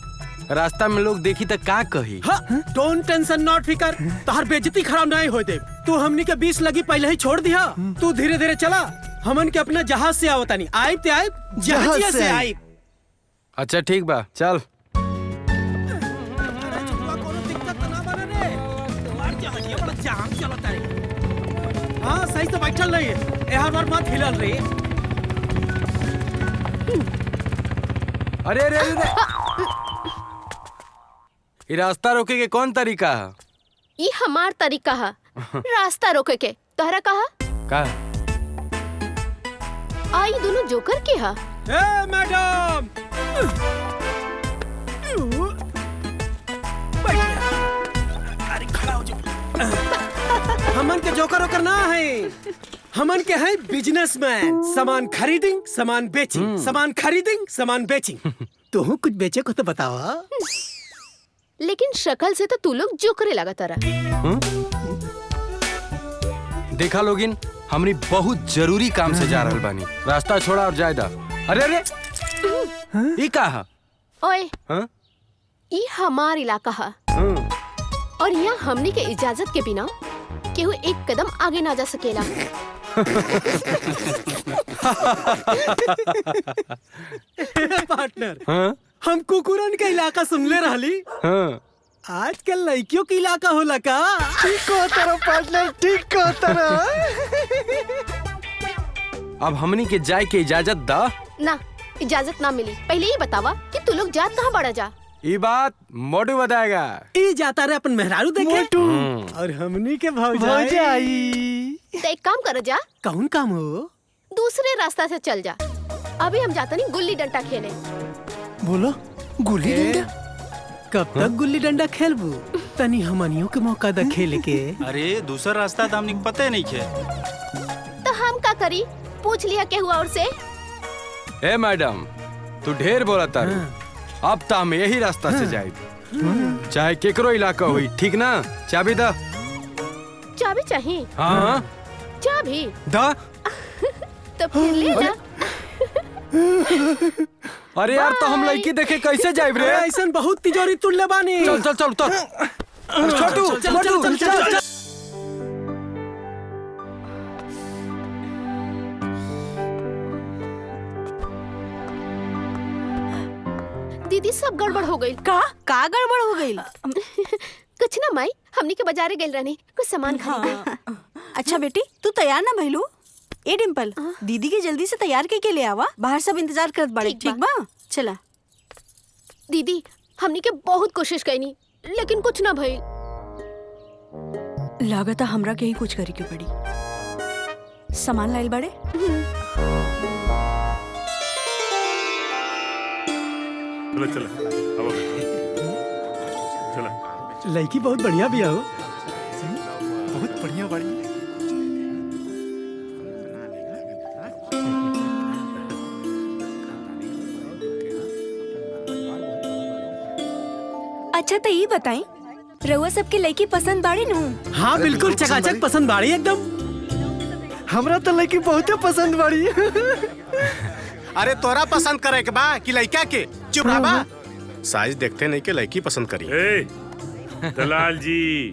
रास्ता में लोग देखी तो का कही।
डोंट टेंशन, नॉट फिकर, तोहर बेइज्जती खराब नहीं होए दे। तू हमनी के 20 लगी पहले ही छोड़ दिया। तू धीरे धीरे चला, हमन के अपना जहाज से आवता नहीं, आइब ते आइब, जहाजिया से आइब।
अच्छा ठीक बा, चल।
हाँ सही से बैठल रही है, यहाँ बार मत हिलल रही।
अरे अरे अरे, ये रास्ता रोके के कौन तरीका है?
ये हमार तरीका है रास्ता रोके के। तोहरा कहा
का?
आई दोनों जोकर के हा।
ए मैडम, अरे खड़ा हो जाओ। हमन के जोकर ओकर ना है, हमन के है बिजनेसमैन। सामान खरीदिंग, सामान बेचिंग, सामान खरीदिंग, सामान बेचिंग। तू कुछ बेचे को तो बताओ।
लेकिन शक्ल से तो तू लोग जोकरे लगा तारा।
देखा लोगिन, हमनी बहुत जरूरी काम से जा रहल बानी, रास्ता छोड़ा और जायदा। अरे अरे, ये का है?
ओए, ये हमार इलाका है, और यहाँ हमनी के इजाजत के बिना केहू एक कदम आगे ना जा सकेला।
पार्टनर, हम कुकुरन का इलाका सुनले रहली। आजकल लड़कियों की इलाका होला का?
ठीक को तरह पार्टनर, ठीक को तरह।
अब हमनी के जाए के इजाजत दा।
ना, इजाजत ना मिली। पहले ही बतावा कि तू लोग जात कहाँ बड़ा जा।
ये बात मोटू बताएगा।
ई जाता रे अपन मेहरारू देखे और हमनी के भौजाई।
तो एक काम करो जा।
कौन काम हो?
दूसरे रास्ता से चल जा। अभी हम जाता नहीं गुल्ली डंडा खेले।
बोलो गुल्ली डंडा? कब तक गुल्ली डंडा खेलबू? तनी हमनियों के मौका द खेले के।
अरे दूसरा रास्ता तो हमने पते नहीं खे।
तो हम का करी? पूछ लिया के हुआ और से।
ए मैडम तू ढेर बोला तारू। अब तो हम यही रास्ता से जाए चाहे केकरो इलाका हुई, ठीक ना? चाबी दा।
चाबी चाहिए?
हाँ
चाबी
दा।
तो फिर ले जा।
अरे यार तो हम लड़की देखे कैसे जाए रे?
ऐसा बहुत तिजोरी तुल्ले बानी।
चल चल चल उतर। छोटू मोटू चल।
दीदी सब गड़बड़ हो गई।
का गड़बड़ हो गई?
कुछ ना माई, हमनी के बाजारे गइल रहनी कुछ सामान खरीदे।
अच्छा बेटी तू तैयार ना भइलू? ए डिम्पल दीदी के जल्दी से तैयार के ले आवा, बाहर सब इंतजार करत बाड़े। ठीक बा चला।
दीदी हमनी के बहुत कोशिश कईनी लेकिन कुछ ना भइल।
लागत हमरा के ही कुछ करे के पड़ी। सामान लाइल बाड़े?
चलो चलो अब चलो।
लड़की बहुत बढ़िया भी हो।
बहुत बढ़िया बाड़ी।
अच्छा तो ये बताई रउआ सबके लड़की पसंद बाड़ी नू?
हाँ बिल्कुल चकाचक पसंद बाड़ी एकदम।
हमरा तो लड़की बहुत पसंद बाड़ी।
अरे तोरा पसंद करे के बा कि लड़का के? चुप रहा बा। साइज देखते नहीं के लड़की पसंद करी।
दलाल जी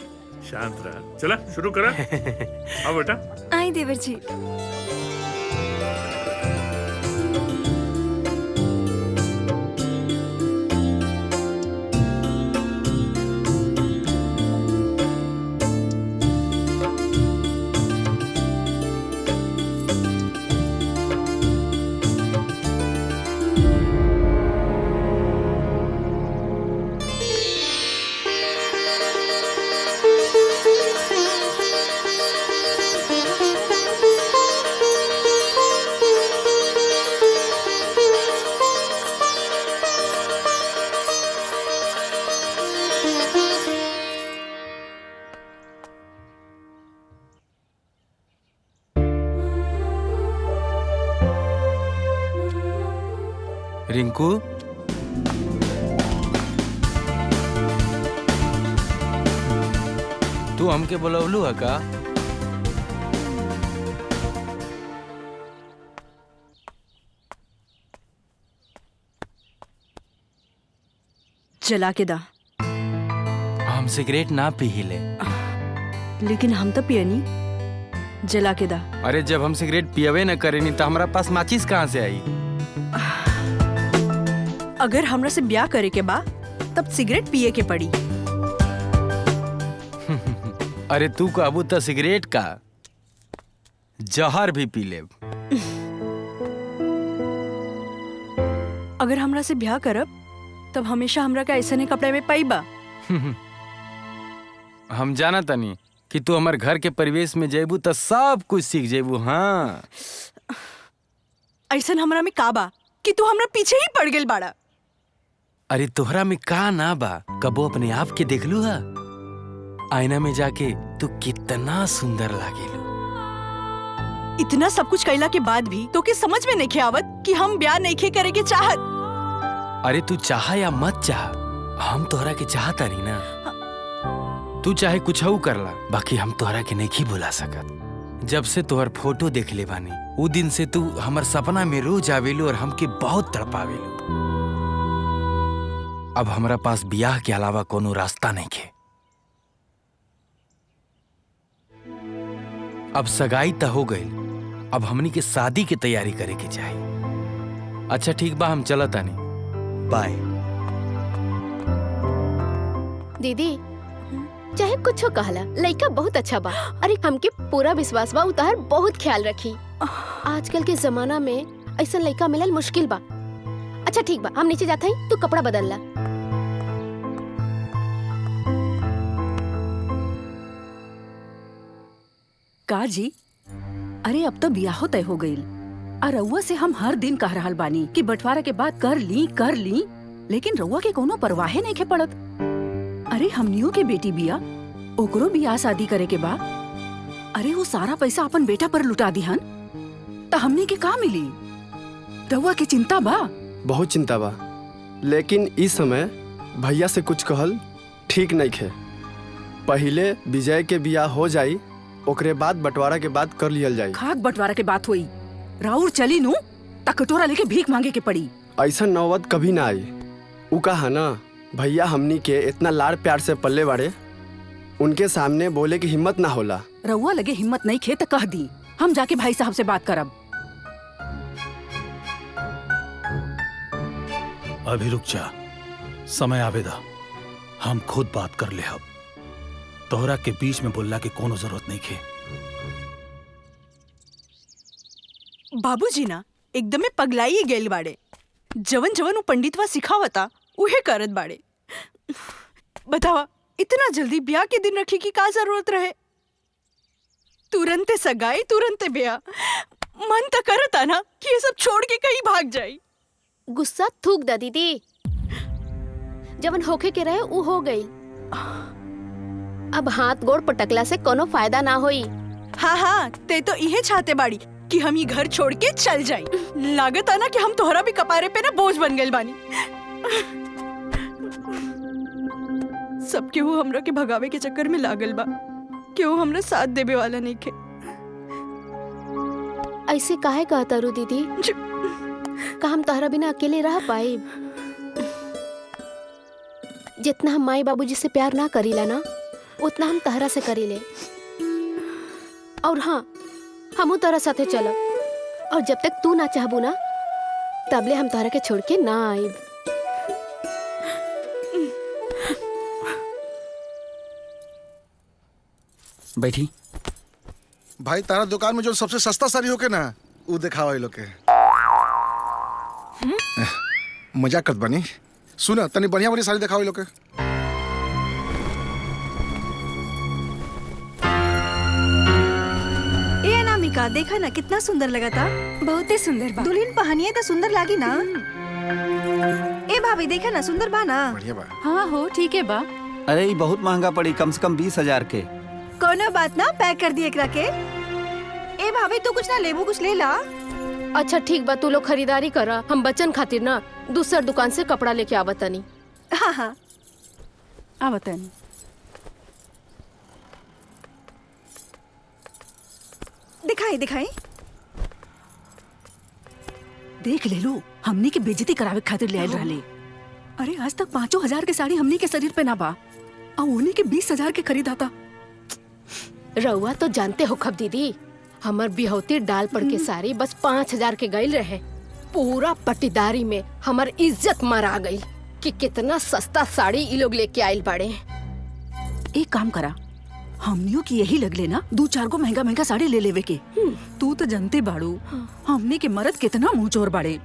शांत रहा। चला शुरू करा। अब बेटा
आई देवर जी।
रिंकू तू हमके बोलवलू है का?
जला के दा।
हम सिगरेट ना पी ले।
लेकिन हम तो पियनी। जला के दा।
अरे जब हम सिगरेट पियवे न करे नहीं तो हमारा पास माचिस कहाँ से आई?
अगर हमरा से ब्याह करे के बा तब सिगरेट पिए के पड़ी।
अरे तू काबू तो सिगरेट का जहर भी पी ले।
अगर हमरा से ब्याह करब तब हमेशा हमरा का ऐसे कपड़े में पाइबा।
हम जाना तनी कि तू हमारे घर के परिवेश में जेबू तो सब कुछ सीख जेबू। हाँ
ऐसा हमरा में का बा कि तू हमरा पीछे ही पड़ गेल बाड़ा।
अरे तोहरा में का ना बा? कबो अपने आप के देख लू हा आईना में जाके तू कितना सुंदर लागेलू।
इतना सब कुछ कैला के बाद भी तो के समझ में नहीं आवत कि हम ब्याह नहीं करे के चाहत।
अरे तू चाह या मत चाह, हम तोहरा के चाहता रही ना। तू चाहे कुछ कर ला, बाकी हम तोहरा के नहीं बुला सकत। जब से तोहर फोटो देख ले बानी वो दिन से तू हमार सपना में रोज आवेलू और हमके बहुत तड़पावेलू। अब हमरा पास बियाह के अलावा कोनो रास्ता नहीं है। अब सगाई तो हो गई, अब हमनी के शादी की तैयारी करे के चाहिए। अच्छा ठीक बा, हम चलत तानी। बाय।
दीदी चाहे कुछ कहला लड़का बहुत अच्छा बा। अरे हमके पूरा विश्वास बा उतार बहुत ख्याल रखी। आजकल के जमाना में ऐसा लड़का मिलल मुश्किल बा। अच्छा ठीक बा, हम नीचे जाते हैं, तू कपड़ा बदल ला।
का जी, अरे अब तो बियाहो तय हो गईल। और रउआ से हम हर दिन कह रहल बानी कि बंटवारा के बाद कर ली, लेकिन रउआ के कोनो परवाहे नहीं के पड़त। अरे हमनियों के बेटी बिया, ओकरो बियाह शादी करे के बा। अरे वो सारा पैसा अपन बेटा पर लुटा दिहन तो हमने के का मिली? रउआ के चिंता बा?
बहुत चिंता बा, लेकिन इस समय भैया से कुछ कहल ठीक नहीं है। पहले विजय के बियाह हो जाई, ओकरे बाद बंटवारा के बाद कर लियल जाई।
खाक बंटवारा के बात हुई, राउर चली नू त कटोरा लेके भीख मांगे के पड़ी।
ऐसा नौबत कभी ना आई। उ कहा ना, भैया हमनी के इतना लाड़ प्यार से पल्ले बाड़े, उनके सामने बोले की हिम्मत ना होला।
रउआ लगे हिम्मत नहीं खे त कह दी, हम जाके भाई साहब से बात करब।
अभी रुक जा, समय आवेदा, हम खुद बात कर ले। अब तोहरा के बीच में बोलला के कोनो जरूरत नहीं खे।
बाबूजी ना एकदमे पगलाई ही गेल बाड़े। जवन जवन उ पंडितवा सिखावता उहे करत बाड़े। बतावा, इतना जल्दी ब्याह के दिन रखी की का जरूरत रहे? तुरंते सगाई, तुरंते ब्याह। मन तो करता ना कि ये सब छोड़ के कहीं भाग जाई।
गुस्सा थूक दा दीदी, जवन होके के रहे उ हो गई। अब हाथ गोड़ पटकला से कोनो फायदा ना होई।
हाँ हाँ, ते तो इहे चाहते बाड़ी कि हम ये घर छोड़ के चल जाई। लागत आना कि हम तोहरा भी कपारे पे ना बोझ बन गए बानी। सब केहू हमरा के भगावे के चक्कर में लागल बा, केहू हमरा साथ देवे वाला नहीं खे।
ऐसे काहे कहता रू दीदी? का हम तोहरा बिना अकेले रह पाए? जितना हम माई बाबूजी से प्यार ना करीला ना, उतना हम तहरा से करीले। और हाँ, हमू तोरा साथे चलब, और जब तक तू ना चाहबू ना, तबले हम तोहरा के छोड़ के ना आईब।
बैठी।
भाई तारा दुकान में जो सबसे सस्ता साड़ी होके ना, वो दिखावा लोग के। मजाक करत बानी। सुना, तनी बढ़िया वाली साड़ी दिखावा लोग के।
ए अनामिका, देखा ना कितना सुंदर लगा था।
बहुत ही सुंदर बा।
दुल्हन पहनिए तो सुंदर लागी ना। ए भाभी, देखा ना सुंदर बा ना।
बढ़िया बा।
हाँ हो, ठीक है बा।
अरे ये बहुत महंगा पड़ी, कम से कम 20,000 के।
कोनो बात ना, पैक कर दिए एकरा के। ए भाभी, तू कुछ ना लेबू, कुछ ले ला।
अच्छा ठीक बा, तू लोग खरीदारी करा, हम बच्चन खातिर ना दूसर दुकान से कपड़ा लेके आवतनी।
हाँ हाँ,
आवतनी।
दिखाई दिखाई।
देख ले लो, हमनी के बेइज्जती करावे खातिर ले आइल रहले। अरे आज तक 5,000 के साड़ी हमनी के शरीर पे ना बा, और उन्हीं के 20,000 के खरीदा था।
रउआ तो जानते हो खब दीदी, हमर बिहौती डाल पड़ के साड़ी बस 5,000 के गईल रहे। पूरा पट्टीदारी में हमर इज्जत मरा गई कि कितना सस्ता साड़ी ई लोग लेके आइल बाड़े।
एक काम करा, हमनियों की यही लगले ना 2-4 गो महंगा महंगा साड़ी ले लेवे के। तू तो जानते बाड़ू, हमनी के मर्द कितना मुंह चोर बाड़े।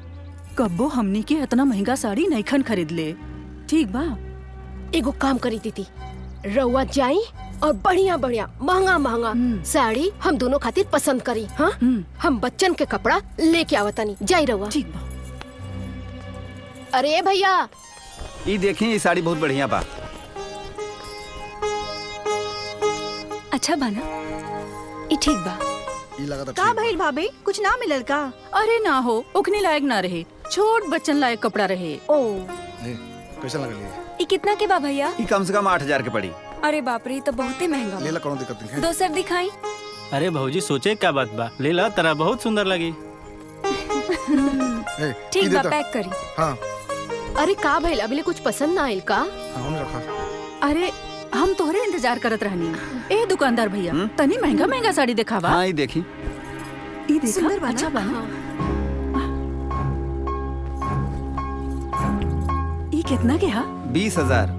कब्बो हमनी के इतना महंगा साड़ी नईखन खरीद ले। ठीक बा,
एगो काम करी दीदी, रउआ जाई और बढ़िया बढ़िया महंगा महंगा साड़ी हम दोनों खातिर पसंद करी। हाँ, हम बच्चन के कपड़ा लेके आवतनी। जाई रउआ।
ठीक बा।
अरे भैया,
ये देखी, ये साड़ी बहुत बढ़िया बा।
अच्छा बाना, ये ठीक बा।
का भइल भाभी, कुछ ना मिलल का?
अरे ना हो, उखने लायक ना रहे, छोट बच्चन लायक कपड़ा रहे।
ओ,
कैसा लगल ये?
ये कितना के बा भैया?
ये कम से कम 8,000 के पड़ी।
अरे बाप रे, तो बहुत ही महंगा।
ले ला, कोनो दिक्कत नहीं है।
दोसर दिखाई।
अरे भौजी, सोचे क्या बात बा, ले ला, तेरा बहुत सुंदर लगी।
ठीक बा, पैक करी।
हाँ।
अरे का भइल, अभी कुछ पसंद ना आइल का?
हाँ, रखा।
अरे हम तोहरे इंतजार करत रहनी। ए दुकानदार भैया, तनी महंगा महंगा साड़ी दिखावा।
हाँ, ये देखी।
ये देखा, अच्छा बना। ये कितना के हा?
20,000।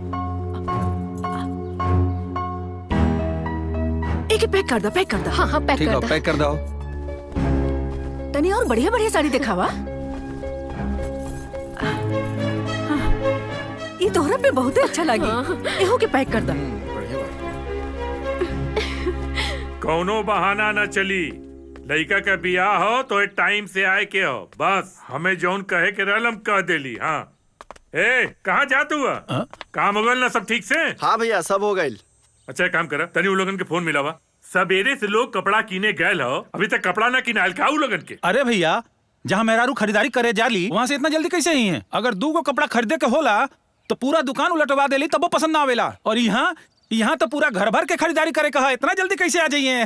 एक पैक कर दो, पैक कर दो।
हाँ हाँ, पैक
ठीक
कर
है,
दो।
पैक कर दो।
तनी और बढ़िया बढ़िया साड़ी दिखावा। ये तोहरा पे बहुत ही अच्छा लगी। एहो के पैक कर दो।
कौनो बहाना न चली। लड़का का बियाह हो तो टाइम से आए के हो, बस हमें जौन कहे के रहल हम कह देली। हाँ ए कहाँ जात हुआ? काम हो गल ना सब ठीक से?
हाँ भैया सब हो गई।
अच्छा एक काम करा, तनी उन लोगन के फोन मिलावा। सवेरे से लोग कपड़ा कीने गए हो, अभी तक कपड़ा ना किनाल का लोगन के।
अरे भैया जहाँ मेहरारू खरीदारी करे जाली वहाँ से इतना जल्दी कैसे ही है? अगर 2 गो कपड़ा खरीदे के होला तो पूरा दुकान उलटवा देली तब वो पसंद ना आवेला। और यहाँ तो पूरा घर भर के खरीदारी करे कहा, इतना जल्दी कैसे आ जाइए?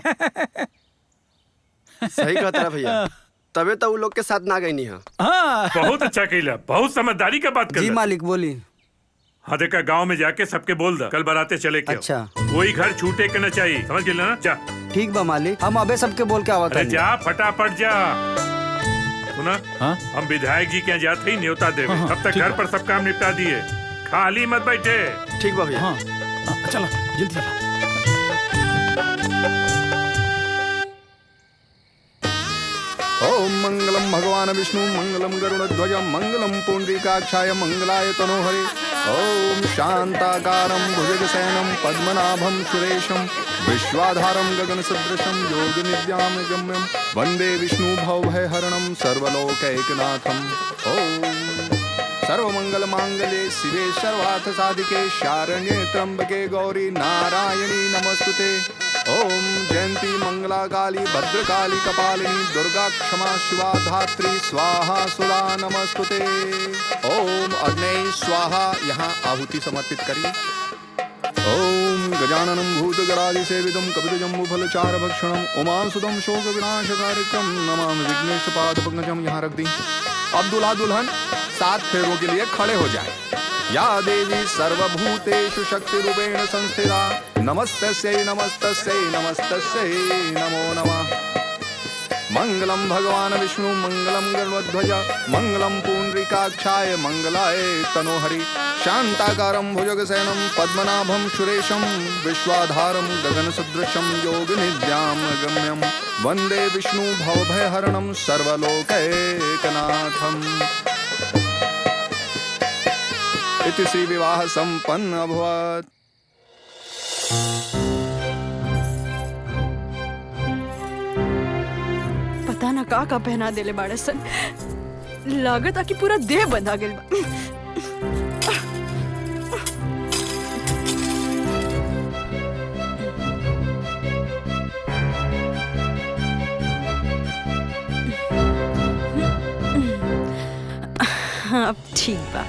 सही कहता है भैया, तबे तो वो लोग के साथ ना गई नहीं।
हाँ
बहुत अच्छा कहला, बहुत समझदारी का बात कर।
जी मालिक बोली।
हाँ देखा, गांव में जाके सबके बोल दा कल बाराते चले के।
अच्छा
कोई घर छूटे के न चाहिए, समझ गए ना? जा
ठीक बा मालिक, हम अबे सबके बोल के आवत
अरे जा फटाफट जा। सुना
हाँ?
हम विधायक जी के यहाँ जाते ही न्योता देवे।
हाँ,
अब तक
ठीक
घर
बा।
पर सब काम निपटा दिए, खाली मत बैठे।
ठीक बा भैया।
हाँ चलो जल्दी चला।
ओम मंगलम भगवान विष्णु मंगलम गरुड़ध्वज मंगलम पुंडरीकाक्षाय मंगलाय तनोहरे। ओम शांताकारं भुजगशयनं पद्मनाभं सुरेशं विश्वाधारं गगनसदृशं योगनिद्यां गम्यं वन्दे विष्णु भवभयहरणं सर्वलोकैकनाथम्। ओम सर्वमंगलमांगल्ये शिवे सर्वार्थसाधिके शरण्ये त्र्यंबके गौरी नारायणी नमस्तुते। ओम जयंती मंगला काली भद्रकाली कपालिनी दुर्गा क्षमा शिवा धात्री स्वाहा सुधा नमस्तुते। ओम अग्नि स्वाहा, यहाँ आहुति समर्पित करिए। ओम गजाननं भूतगणाधि सेवितं कपितजम्बूफलचार भक्षणं उमासुतं शोक विनाशकारिकं नमामि विघ्नेशपादपङ्कजं। यहाँ रख दी। अब दूल्हा दुल्हन 7 फेरों के लिए खड़े हो जाए। या देवी सर्वभूतेषु शक्तिरूपेण संस्थिता नमस्तस्यै नमस्तस्यै नमस्तस्यै नमो नमः। मंगलम भगवान विष्णु मंगलम गरुड़ध्वज मंगलम पुंडरीकाक्षाय मंगलाय तनोहरि। शांताकारं भुजगशयनं पद्मनाभं सुरेशं विश्वाधारं गगनसदृशं योगनिद्यां गम्यं वन्दे विष्णु भवभयहरणं सर्वलोकैकनाथम्। इति श्री विवाह संपन्न अभवत्।
पता ना का पहना देले बाड़े सन, लागत आ कि पूरा देह बंधा गेल बा। हाँ अब ठीक बा।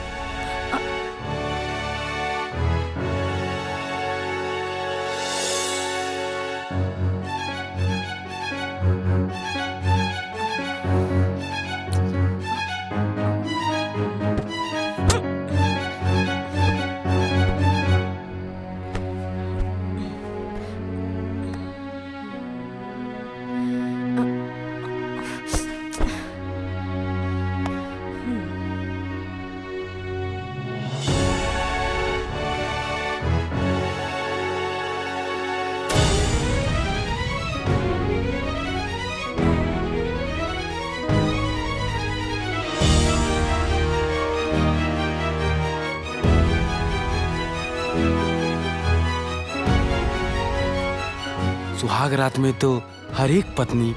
सुहाग रात में तो हर एक पत्नी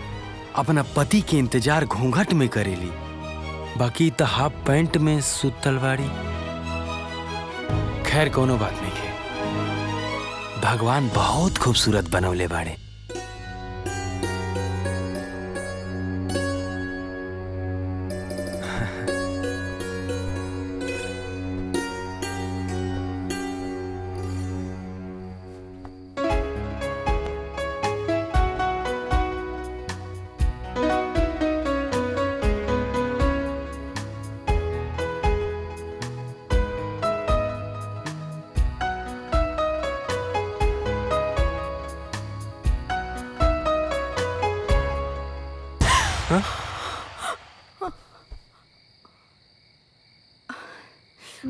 अपना पति के इंतजार घूंघट में करेली, बाकी तो हाफ पैंट में सुतल बाड़ी। खैर कोनो बात नहीं है, भगवान बहुत खूबसूरत बनवले बाड़े।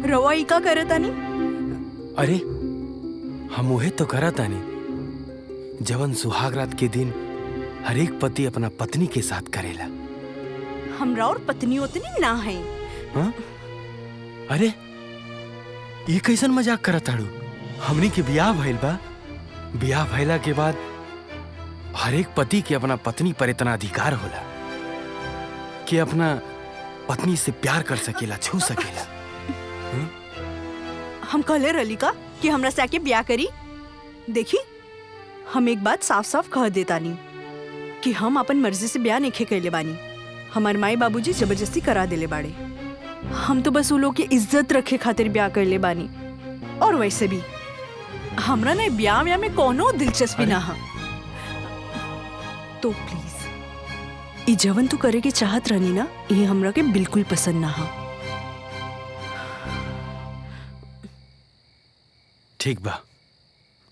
रवाई का करे तानी?
अरे हम उहे तो करा तानी जवन सुहाग रात के दिन हर एक पति अपना पत्नी के साथ करेला।
हमरा और पत्नी उतनी ना है।
हाँ? अरे ये कैसन मजाक करत ताड़ू? हमनी के बियाह भइल बा, बियाह भइला के बाद हर एक पति के अपना पत्नी पर इतना अधिकार होला कि अपना पत्नी से प्यार कर सकेला, छू सकेला।
हम कहले रली का कि हमरा से आके ब्याह करी। देखी, हम एक बात साफ साफ कह देता नहीं कि हम अपन मर्जी से ब्याह नहीं कैले बानी। हमार माई बाबूजी जबरदस्ती करा देले बाड़े। हम तो बस वो लोग की इज्जत रखे खातिर ब्याह कैले बानी। और वैसे भी हमरा ना ब्याह में कोनो दिलचस्पी ना है। तो प्लीज ई जवन तू करे के चाहत रहनी ना, ये हमरा के बिल्कुल पसंद ना है।
ठीक बा,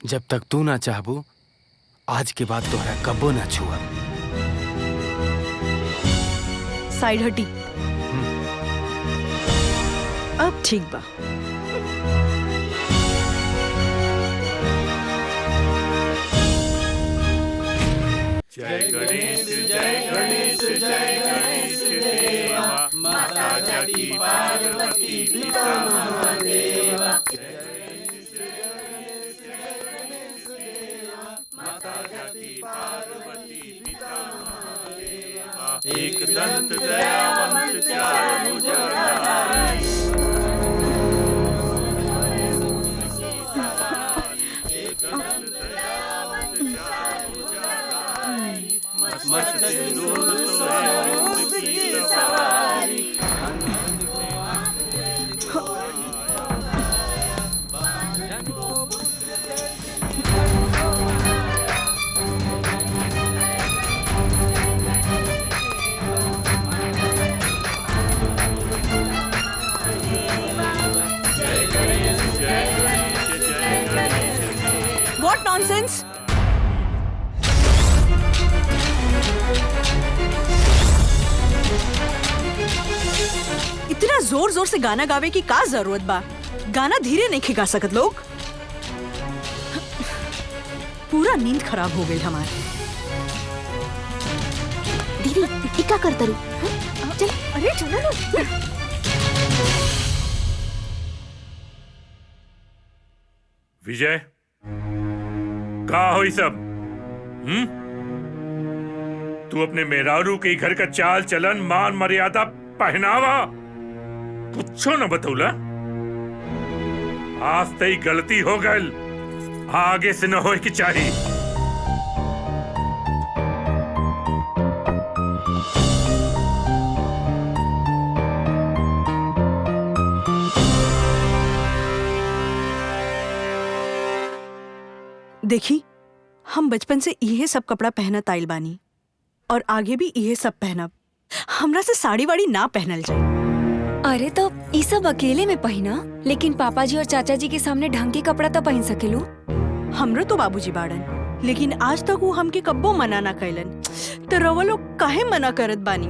जब तक तू ना चाहबू आज के बाद तोहरा कबो ना छुआ।
साइड हटी। अब ठीक बा।
जय गणेश जय गणेश जय गणेश देवा, माता जगती पार्वती पिता महादेवा। एक दंत दयावंत चार भुजधारी। मस्त सिंदूर सोहे ऊंट की सवारी।
What nonsense? इतना जोर जोर से गाना गावे की का जरूरत बा? गाना धीरे नहीं गा सकत लोग। पूरा नींद खराब हो गई हमारी।
दीदी ये क्या करता रू? चल, अरे चलो ना।
विजय, का होई सब? तू अपने मेहरारू के घर का चाल चलन, मान मर्यादा, पहनावा कुछ न बतौला। आज तई गलती हो गल, आगे से न होए की चाहिए।
देखी, हम बचपन से इहे सब कपड़ा पहनत आइल बानी और आगे भी इहे सब पहनब। हमरा से साड़ी वाड़ी ना पहनल जाए।
अरे तो ये सब अकेले में पहिना, लेकिन पापा जी और चाचा जी के सामने ढंग के कपड़ा तो पहन सकेलू।
हमरो तो बाबूजी बाड़न, लेकिन आज तक वो हमके कब्बो मना ना कैलन। तो रवा लोग काहे मना करत बानी?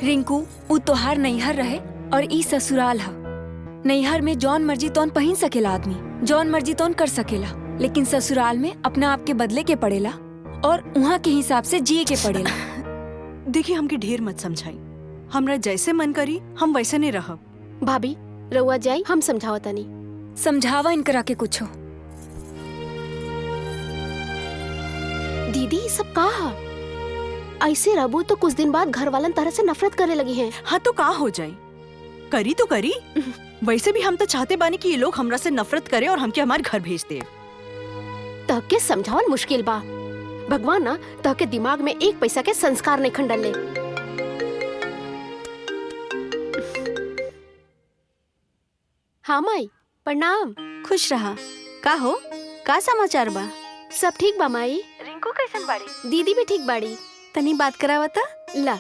रिंकू, वो तोहार नैहर रहे और ई ससुराल है। नैहर में जौन मर्जी तौन पहन सकेला आदमी, जौन मर्जी तौन कर सकेला, लेकिन ससुराल में अपना आप के बदले के पड़ेला और वहाँ के हिसाब से जिए के पड़ेला।
देखिए, हमके ढेर मत समझाई। हमरा जैसे मन करी हम वैसे नहीं रहब।
भाभी रउआ जाई, हम समझावता नहीं।
समझावा इनकरा के कुछ हो।
दीदी सब कहा ऐसे रबू तो कुछ दिन बाद घर वालन तरह से नफरत करे लगी हैं।
हाँ तो का हो जाए, करी तो करी। वैसे भी हम तो चाहते बानी कि ये लोग हमरा से नफरत करे और हमके हमारे घर भेज दे।
तब के समझावल मुश्किल बा। भगवान ना तब के दिमाग में एक पैसा के संस्कार नहीं खंडल ले। हाँ माई, प्रणाम।
खुश रहा। का हो, का समाचार बा?
सब ठीक बा माई।
रिंकू कैसन बाड़ी?
दीदी भी ठीक बाड़ी।
तनी बात करावता।
ला।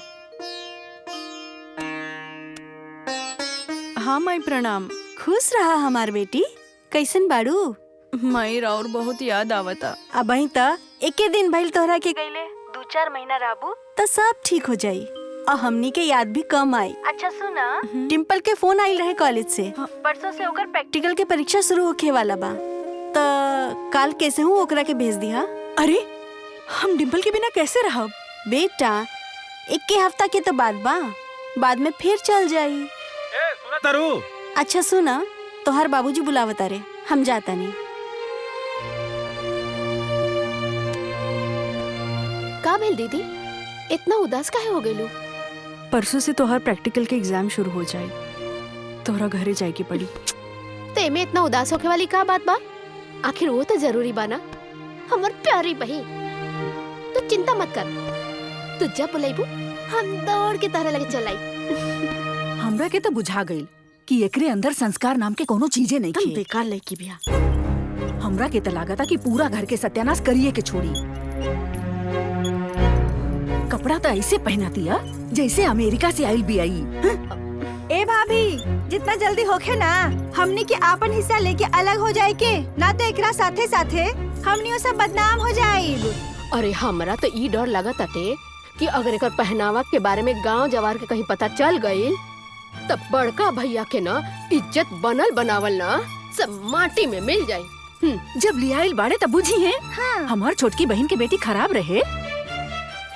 हाँ माई, प्रणाम।
खुश रहा हमार बेटी। कैसन बाड़ू?
माई और बहुत याद आवता।
अब वही त एके दिन भइल तोहरा के गईले, 2-4 महीना रहबू तो सब ठीक हो जाई और हमनी के याद भी कम आई। अच्छा सुना, डिम्पल के फोन आइल रहे कॉलेज से। परसों से ओकर प्रैक्टिकल के परीक्षा शुरू होखे वाला बा, तो काल कैसे हूँ ओकरा के भेज दिया।
अरे हम डिम्पल के बिना कैसे रहब?
बेटा, 1 हफ्ता के तो बाद में फिर चल जाई।
तारू।
अच्छा सुना, तोहर बाबूजी बुलावता रे, हम जाता नहीं।
का भेल दीदी? इतना उदास काहे हो गेलू?
परसों से तोहर प्रैक्टिकल के एग्जाम शुरू हो जाए, तोहरा घरे जाए के पड़ी।
ते में इतना उदास होके वाली का बात बा? आखिर वो तो जरूरी बा ना, हमर प्यारी बहन। तू चिंता मत कर, तू जब बुलाइबू हम दौड़ के तारे लगे चलाई।
हमरा के तो बुझा गइल कि एकरे अंदर संस्कार नाम के कोनो चीजें नहीं थी।
बेकार लड़की बिया।
हमरा के तो लागता कि पूरा घर के सत्यानाश करिए के छोड़ी। कपड़ा तो ऐसे पहना दिया जैसे अमेरिका से आइल भी आई।
ए भाभी, जितना जल्दी होखे ना हमनी के आपन हिस्सा लेके अलग हो जाए के, ना तो एकरा साथे साथे हमनियो सब बदनाम हो जाए।
अरे हमरा तो ई डर लगत अटे कि अगर एकर पहनावा के बारे में गांव जवार के कहीं पता चल गइल तब बड़का भैया के ना इज्जत बनल बनावल ना सब माटी में मिल जाए।
जब लियाइल बाड़े तब बुझी है। हाँ। हमार छोटकी बहन के बेटी खराब रहे।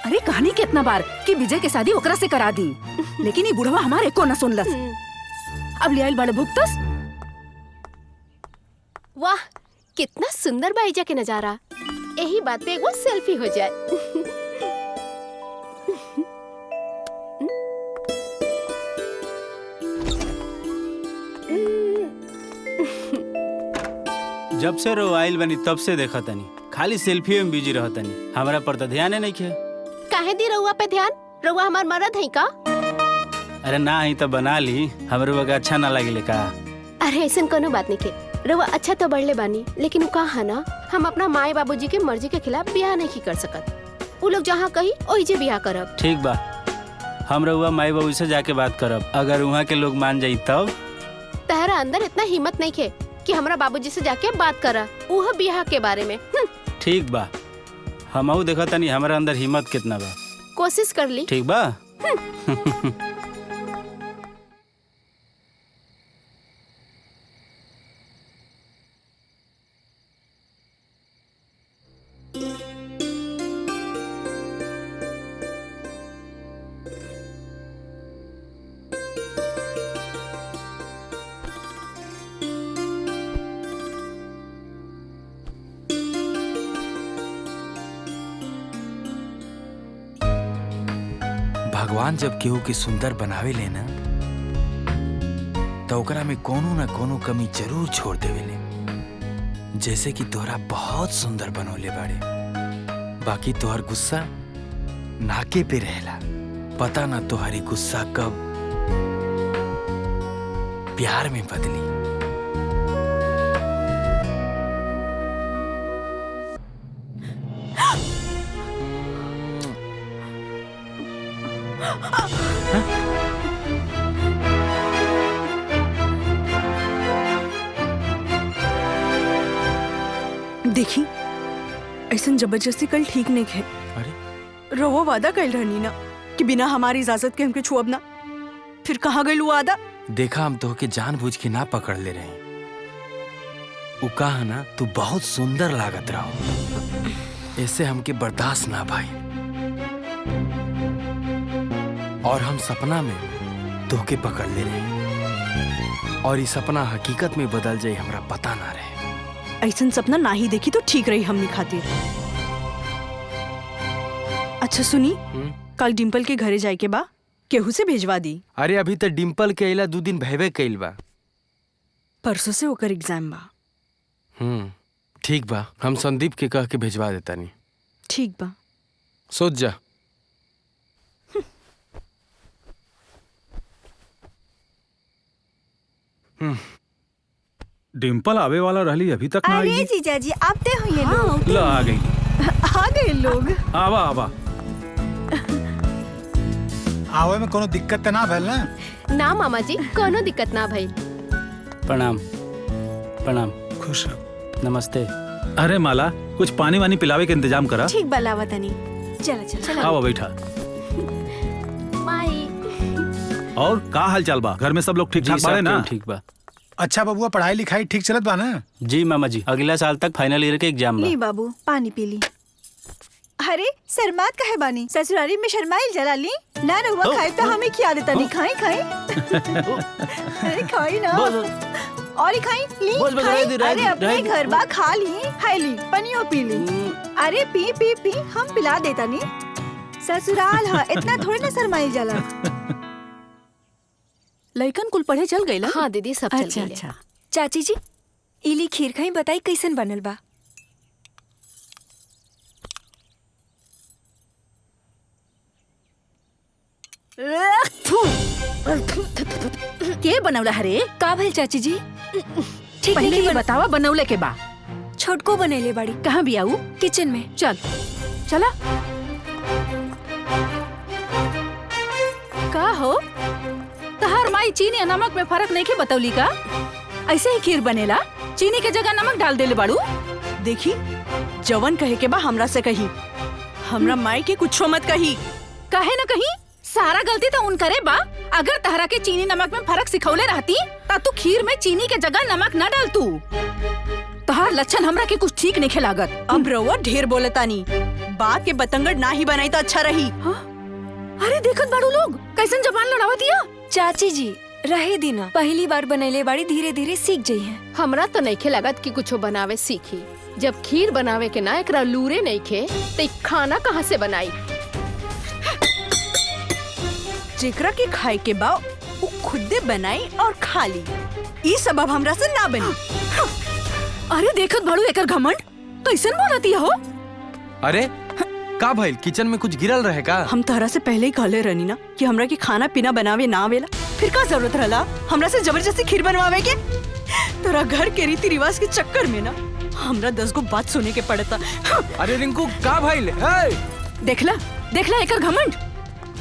अरे कहानी कितना बार कि विजय के शादी ओकरा से करा दी, लेकिन ये बुढ़वा हमारे को न सुनलस। अब लियाइल बाड़े भुगतस।
वाह, कितना सुंदर बाईजा के नजारा। यही बात पे एगो सेल्फी हो जाए।
जब से रोवाइल बनी तब से देखा तनी खाली सेल्फी में बिजी रह तनी। हमारा पर तो ध्यान नहीं खे।
काहे दी रउआ पे ध्यान? रउआ हमार मरद है का?
अरे ना ही तो बना ली, हमरे वगैरह अच्छा ना लगे का।
अरे ऐसा कोनो बात नहीं के। रउआ अच्छा तो बढ़ले बानी, लेकिन वो कहा ना हम अपना माए बाबूजी के मर्जी के खिलाफ ब्याह नहीं कर सकत। वो लोग जहाँ कही वही जे ब्याह करब।
ठीक बा, हम रउआ माई बाबू से जाके बात करब। अगर वहाँ के लोग मान जाई तब।
तहरा अंदर इतना हिम्मत नहीं खे कि हमरा बाबूजी से जाके बात करा वो ब्याह के बारे में।
ठीक बा, हमहू देखा तनी हमारा अंदर हिम्मत कितना बा।
कोशिश कर ली।
ठीक बा।
भगवान जब केहू के सुंदर बनावे ले ना तो ओकरा में कोनो न कोनो कमी जरूर छोड़ देवे ले। जैसे कि तोहरा बहुत सुंदर बनोले बाड़े, बाकी तोहर गुस्सा नाके पे रहेला। पता ना तोहरी गुस्सा कब प्यार में बदली।
देखी, ऐसा जबरदस्ती कल ठीक नहीं है।
अरे
रवो वादा कल रहनी ना कि बिना हमारी इजाजत के हमके छुअब ना। फिर कहाँ गई वो वादा?
देखा, हम तो के जानबूझ के ना पकड़ ले रहे। उ कहा ना तू बहुत सुंदर लागत रहो, ऐसे हमके बर्दाश्त ना भाई। और हम सपना में तोहके पकड़ ले रहे, और ये सपना हकीकत में बदल जाए हमरा पता ना रहे।
ऐसा सपना ना ही देखी तो ठीक रही हमनी खातिर। अच्छा सुनी, कल डिम्पल के घरे जाए के बा, केहू से भेजवा दी।
अरे अभी तो डिम्पल के अइला 2 दिन भयबे कइल बा।
परसों से ओकर एग्जाम बा।
ठीक बा, हम संदीप के कह के भेजवा देता नहीं।
ठीक बा,
सोच जा।
डिम्पल आवे वाला रहली, अभी तक ना
अरे
आई।
जीजा जी आप ते हुई लोग।
ला आ गई।
आ गए लोग।
आवा आवा।
आवे में कोनो दिक्कत तो ना भइल ना?
ना मामा जी, कोनो दिक्कत ना भइल।
प्रणाम। प्रणाम।
खुश रहो।
नमस्ते।
अरे माला, कुछ पानी वानी पिलावे के इंतजाम करा।
ठीक बलावा तनी। चला चला।
आओ बैठा।
माई।
और का हाल चाल बा? घर में सब लोग ठीक ठाक बाड़े ना?
ठीक बा।
अच्छा बबुआ, पढ़ाई लिखाई ठीक चलत बा ना?
जी मामा जी, अगला साल तक फाइनल ईयर के एग्जाम बा।
ली बाबू, पानी पी ली। अरे शर्मात काहे बानी? ससुराली में शर्माइल जलाली ना रहुआ। खाए तो हमें खिया देता नहीं। खाई खाई। अरे खाई ना। और खाई ली। खाई। अरे अपने घर बा खा ली। हाय ली, पनियो पी ली। अरे पी पी पी, हम पिला देता नहीं। ससुराल है, इतना थोड़ी ना शर्माई जाला।
लइकन कुल पढ़े चल गई?
हाँ दीदी, सब चल
अच्छा
गइले।
अच्छा।
चाची जी, इली खीर खाई, बताई कैसन बनल बा?
के बनौला हरे?
का भइल चाची जी? ठीक
पहले
नहीं
ये बतावा बनौले के बा।
छोटको बनेले बाड़ी।
कहाँ भी आऊ?
किचन में।
चल चला। का हो तहार माई चीनी और नमक में फर्क नहीं के बतौली का? ऐसे ही खीर बनेला, चीनी के जगह नमक डाल देले बाड़ू।
देखी, जवन कहे के बा हमरा से कही, हमरा माई के कुछो मत कही।
काहे न कही? सारा गलती तो उन करे बा। अगर तहरा के चीनी नमक में फर्क सिखौले रहती ता तू खीर में चीनी के जगह नमक न डाल तू। तहार लक्षण हमरा के कुछ ठीक नहीं लागत।
अब रउआ ढेर बोलतानी, बात के बतंगड़ ना ही बनाई तो अच्छा रही।
हाँ? अरे देखत बाड़ू लोग कैसन जबान लड़ावतिया।
चाची जी रहे दीना, पहली बार बनैले बाड़ी, धीरे धीरे सीख जाई है।
हमरा तो नहीं लागत कि कुछ बनावे सीखी। जब खीर बनावे के ना एकरा लूरे नहीं खे तो खाना कहाँ से बनाई?
जेकरा के खाए के बा वो खुदे बनाई और खा ली। ई सबब हमरा से ना बनी।
अरे देखत बाड़ू एकर घमंड कैसन बोलती हो।
अरे का भइल, किचन में कुछ गिरल रहे का?
हम तहरा से पहले ही कहले रहनी ना कि हमरा के खाना पीना बनावे ना आवेला, फिर का जरूरत रहला हमरा से जबरदस्ती खीर बनवावे के? तोरा घर के रीति रिवाज के चक्कर में ना हमरा 10 गो बात सुने के पड़ता।
अरे रिंकू का भइल?
देखला देखला एकर घमंड,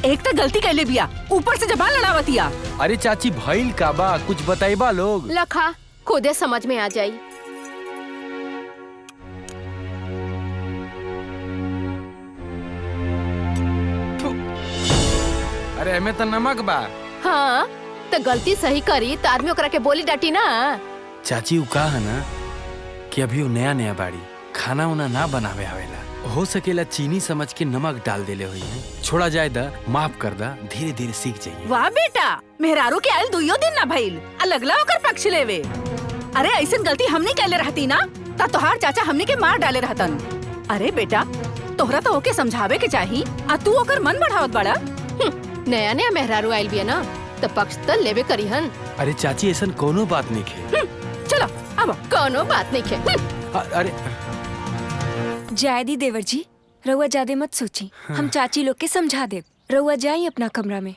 एक तो गलती कैले बिया, ऊपर से जबान लड़ावतिया।
अरे चाची भइल का बा, कुछ बताइबा लोग।
लखा खुदे समझ में आ जाई।
अरे एमे तो नमक बा।
हाँ तो गलती सही करी तो आदमी ओकरा के बोली डाटी ना।
चाची उ का है ना कि अभी वो नया नया बाड़ी, खाना उना ना बनावे आवेला। हो सकेला चीनी समझ के नमक डाल देले हुई है। छोड़ा जाए दा, माफ कर दा, धीरे धीरे सीख जाइए।
वाह बेटा, मेहरारू के आयल दुइयो दिन ना भइल, अलगला ओकर पक्ष लेवे। अरे ऐसन गलती हमने कैले रहती ना ता तोहार चाचा हमने के मार डाले रहतन। अरे बेटा तोहरा तो ओके समझावे के चाही, आ तू ओकर मन बढ़ावत बड़ा।
नया नया मेहरारू आयल बिया ना तो पक्ष तो लेवे करी हन।
अरे चाची ऐसन कोनो बात नहीं खे।
चलो अब
कोनो बात नहीं खे।
अरे
जायदी देवर जी, रउआ ज्यादा मत सोची, हम चाची लोग के समझा दे। रउआ जाई अपना कमरा में।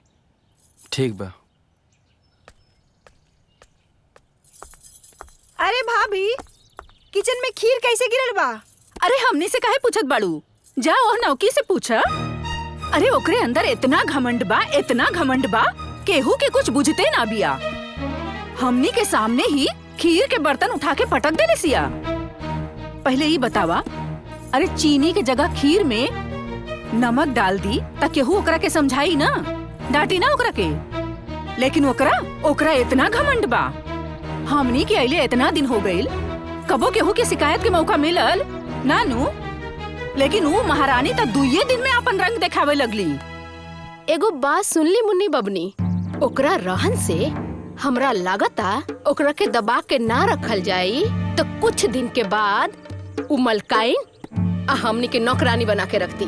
ठीक बा।
अरे भाभी, किचन में खीर कैसे गिरल बा?
अरे हमने से काहे पूछत बाड़ू, जाओ नौकी से पूछा। अरे ओकरे अंदर इतना घमंड बा, इतना घमंड बा, केहू के कुछ बुझते ना बिया। हमनी के सामने ही खीर के बर्तन उठा के पटक देले सिया। पहले ही बतावा, अरे चीनी के जगह खीर में नमक डाल दी ता केहू ओकरा के समझाई ना, डांटी ना ओकरा के। लेकिन ओकरा इतना घमंड बा। हमनी के अइले इतना दिन हो गइल, कबो केहू के शिकायत के मौका मिलल नानू। लेकिन वो महारानी तो दुइये दिन में अपन रंग दिखावे लगली।
एगो बात सुनली मुन्नी बबनी, ओकरा रहन से हमरा लागता ओकरा के दबा के ना रखल जाई तो कुछ दिन के बाद उ मलकाइन आ हमनी के नौकरानी बना के रखती।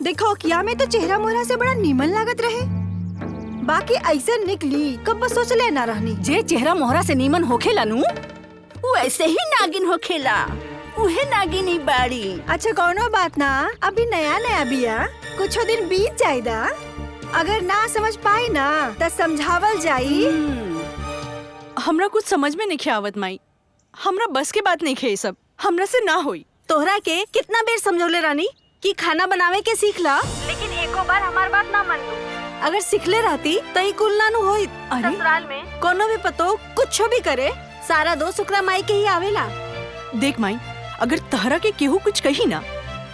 देखो किया में तो चेहरा मोहरा से बड़ा नीमन लागत रहे, बाकी ऐसे निकली कब सोचले ना रहनी।
जे चेहरा मोहरा से नीमन होखेला नु वैसे ही नागिन होखेला, उहे नागिनी बाड़ी।
अच्छा कौनो बात ना, अभी नया नया बिया, कुछ दिन बीत जाएगा। अगर ना समझ पाई ना तो समझावल जाई।
हमरा कुछ समझ में नहीं आवत माई, हमरा बस के बात नहीं खे, सब हमरा से ना होई।
तोहरा के कितना बेर समझौले रानी कि खाना बनावे के सीख ला, लेकिन एको बार हमार बात ना मान। अगर सीखले रहती तो ही कुल ना नु होई। ससुराल में कोनो भी पतो कुछ भी करे, सारा दोष ओकरा माई के ही आवेला।
देख माई, अगर तहरा के केहू कुछ कही ना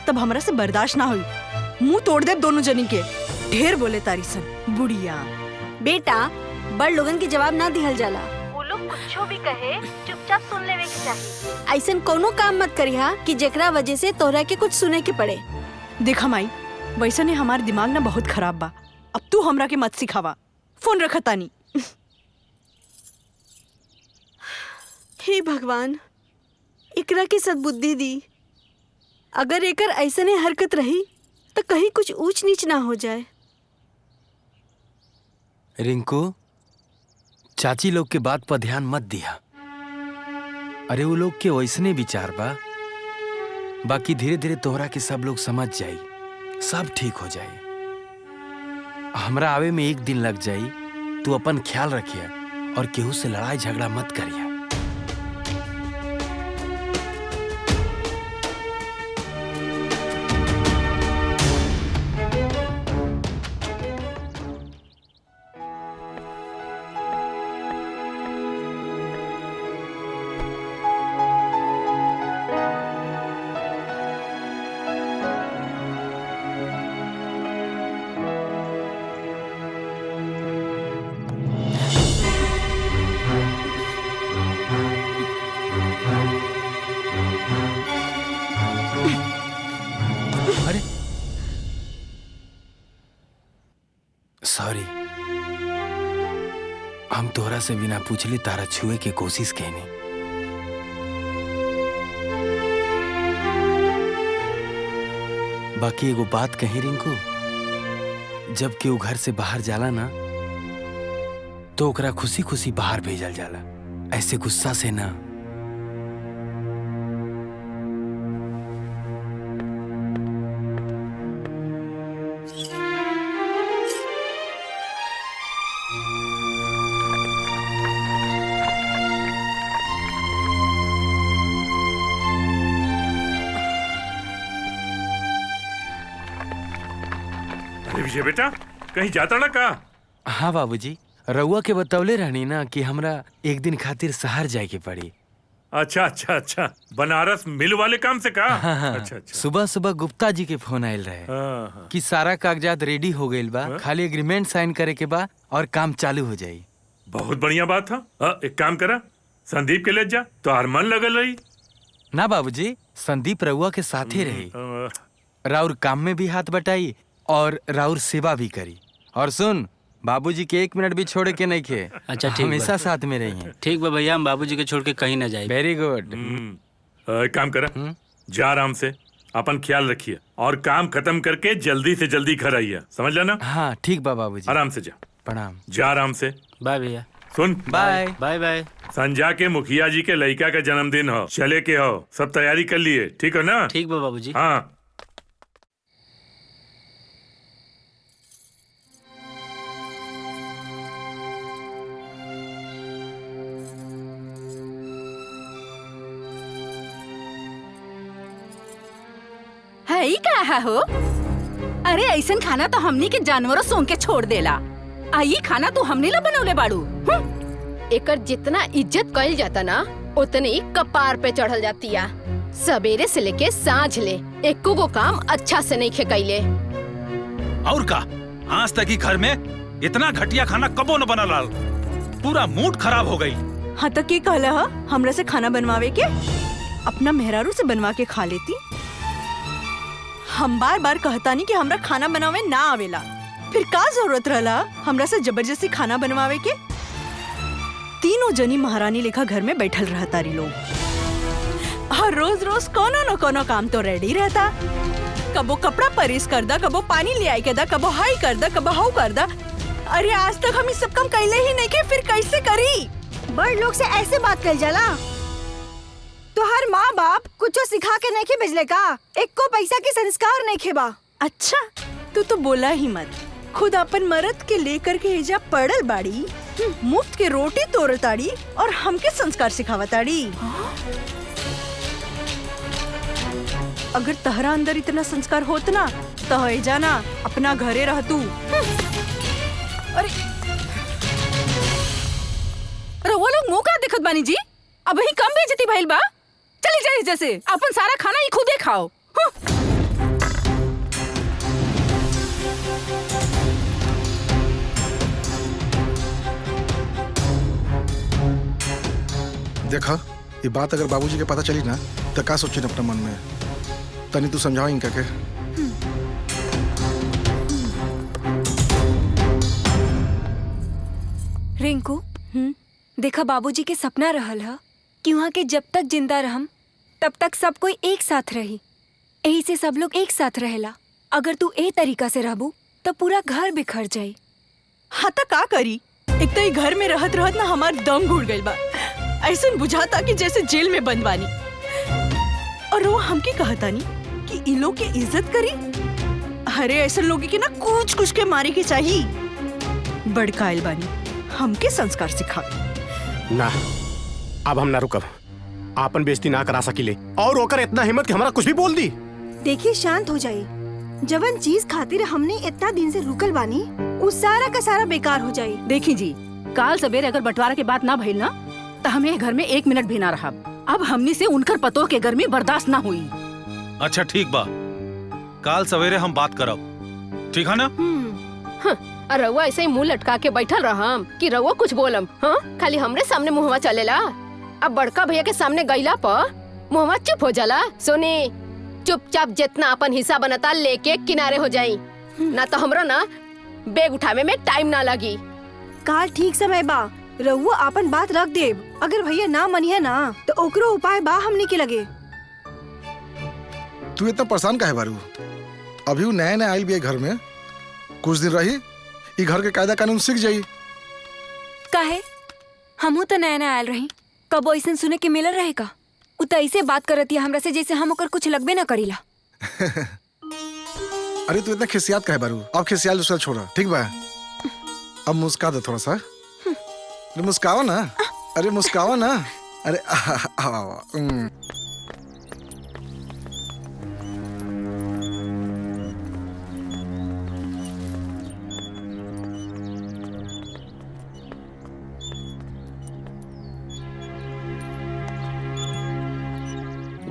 तब हमरा से बर्दाश्त ना हुई, मुंह तोड़ दे दोनों जनी के। ढेर बोले तारी सन बुढ़िया।
बेटा बड़ लोगन के जवाब ना दिहल जाला, वो लोग कुछ भी कहे चुपचाप सुन लेवे के चाहिए। ऐसन कोनो काम मत करिहा कि जेकरा वजह से तोहरा के कुछ सुने के पड़े।
देखा माई, वैसे ने हमार दिमाग ना बहुत खराब बा, अब तू हमरा के मत सिखावा। फोन रखा तानी।
हे भगवान, एकरा की सद्बुद्धि दी। अगर एकर ऐसने हरकत रही तो कहीं कुछ ऊंच नीच ना हो जाए।
रिंकू, चाची लोग के बात पर ध्यान मत दिया। अरे वो लोग के वैसने विचार बा, बाकी धीरे धीरे तोहरा के सब लोग समझ जाई, सब ठीक हो जाई। हमरा आवे में 1 दिन लग जाई। तू अपन ख्याल रखिया और केहू से लड़ाई झगड़ा मत करिया। सॉरी, हम तोहरा से बिना पूछले तारा छुए के कोशिश कैनी। बाकी एगो बात कही रिंकू, जब केहू घर से बाहर जाला ना तो ओकरा खुशी खुशी बाहर भेजल जाला, ऐसे गुस्सा से ना।
विजय बेटा, कहीं जाता ना का?
हाँ बाबूजी, रउआ के बतौले रहनी ना कि हमरा 1 दिन खातिर शहर जाए के पड़ी।
अच्छा अच्छा अच्छा, बनारस मिल वाले काम से का?
हाँ,
अच्छा अच्छा।
सुबह सुबह गुप्ता जी के फोन आयल रहे कि सारा कागजात रेडी हो गइल बा, खाली एग्रीमेंट साइन करे के बा और काम चालू हो जाई।
बहुत बढ़िया बात है। एक काम करा, संदीप के ले जा, तो हर मन लगल रही।
ना बाबूजी, संदीप रउआ के साथे रही, राउर काम में भी हाथ बटाई और राउर सेवा भी करी। और सुन, बाबूजी के 1 मिनट भी छोड़े के नहीं खे।
अच्छा ठीक,
हमेशा साथ में रही हैं।
ठीक बा भैया, हम बाबूजी के छोड़ के कहीं ना जाए।
Very good.
एक काम करा, जा आराम से, अपन ख्याल रखिए और काम खत्म करके जल्दी से जल्दी घर आइए, समझ लेना?
हाँ ठीक बा बाबूजी।
आराम से जा।
प्रणाम।
जा आराम से।
बाय भैया।
सुन,
बाय
बाय बाय।
संजा के मुखिया जी के लड़का का जन्मदिन हो, चले के हो, सब तैयारी कर लिए, ठीक है ना?
ठीक बा बाबूजी।
हाँ।
है का हो? अरे ऐसन खाना तो हमनी के जानवरों सोंग के छोड़ देला। आई खाना तू हमने ला बनौले बाड़ू।
एकर जितना इज्जत कइल जाता ना, उतनी कपार पे चढ़ल जातिया। सवेरे से लेके सांझ ले एको गो काम अच्छा से नहीं खेकैले।
और का, आज तक ही घर में इतना घटिया खाना कबो न बनल रहल। पूरा मूड खराब हो गई।
हाँ तक के कहला हा हमरा से खाना बनवावे के, अपना मेहरारू से बनवा के खा लेती। हम बार बार कहतानी कि हमरा खाना बनावे ना आवेला, फिर का जरूरत रहला हमरा से जबरदस्ती खाना बनवावे के? तीनों जनी महारानी लेखा घर में बैठल रहतारी लोग। हर रोज रोज कोनो न कोनो काम तो रेडी रहता। कबो कपड़ा परेस कर दा, कबो पानी ले आई के दा, कबो हाई कर दा, कबो हाउ कर दा। अरे आज तक हम इस सब काम कैले ही नहीं के, फिर कैसे करी?
बड़ लोग से ऐसे बात कर जाला। तुहार माँ बाप कुछ सिखा के नहीं भेजले का? एको पैसा के संस्कार नहीं खेबा।
अच्छा, तू तो बोला ही मत। खुद अपन मर्द के लेकर के एजा पड़ल बाड़ी, मुफ्त के रोटी तोड़ताड़ी और हमके संस्कार सिखावताड़ी। अगर तहरा अंदर इतना संस्कार होत ना तो एजा ना अपना घरे रह तू।
अरे वो लोग मुंह का दिखत बानी जी? अब ही कम बेइज्जती भइल बा। चली जाए जैसे अपन सारा खाना ही खुदे खाओ।
देखा, ये बात अगर बाबूजी के पता चली ना तो का सोची अपने मन में? तनी तू समझाओ इनका के।
रिंकू, देखा बाबूजी के सपना रहल है कि वहाँ के जब तक जिंदा रहम तब तक सब कोई एक साथ रही। यही से सब लोग एक साथ रहेला अगर तू ए तरीका से रहबू तो पूरा घर बिखर जाई।
हाँ तो का करी, एक तो ये घर में रहत रहत ना हमार दम घुट गइल बा। ऐसा बुझाता कि जैसे जेल में बंद बानी। और वो हमके कहतानी कि इन लोग की इज्जत करी। अरे ऐसे लोग के ना कुछ कुछ के मारे के चाहिए। बड़काइल बानी, हमके संस्कार सिखा।
ना, अब हम ना रुकब, आपन बेइज्जती ना करा सकिले और ओकर इतना हिम्मत कि हमरा कुछ भी बोल दी।
देखिए शांत हो जाइए। जवन चीज खातिर हमने इतना दिन से रुकल बानी वो सारा का सारा बेकार हो जाये।
देखी जी, काल सवेरे अगर बंटवारा के बात ना भइल ना तो हमें घर में 1 मिनट भी ना रहा। अब हमनी से उनकर पतोह के गर्मी बर्दाश्त ना हुई।
अच्छा ठीक बा, काल सवेरे हम बात करब, ठीक है ना?
और रउआ ऐसे ही मुंह लटका के बैठल रहम कि रउआ कुछ बोलम? हाँ, खाली हमरे सामने मुहवा चलेला। अब बड़का भैया के सामने गईला पर मुहवा चुप हो जाला। सुनी, चुपचाप जितना अपन हिस्सा बनता लेके किनारे हो जाई, ना तो हमरो ना बैग उठावे में टाइम ना लगी।
काल ठीक समय बा, रउआ अपन बात रख देब। अगर भैया ना मनिए ना तो ओकरो उपाय बा हमने के लगे।
तू इतना परेशान काहे बारू? अभी नया नया आयल भी है घर में, कुछ दिन रही ई घर के कायदा कानून सीख जाई।
काहे? हमहू तो नया नया आयल रही, कबो ऐसा सुने के मिलल रहेगा। उ तो ऐसे बात करती है हमरा से जैसे हम ओकर कुछ लगबे ना करीला।
अरे तू इतना खिसियात काहे बारू? अब खिसियाल दूसरा छोड़ा, ठीक बा? अब मुस्का दे थोड़ा सा। अरे मुस्काओ ना, अरे मुस्काओ ना। अरे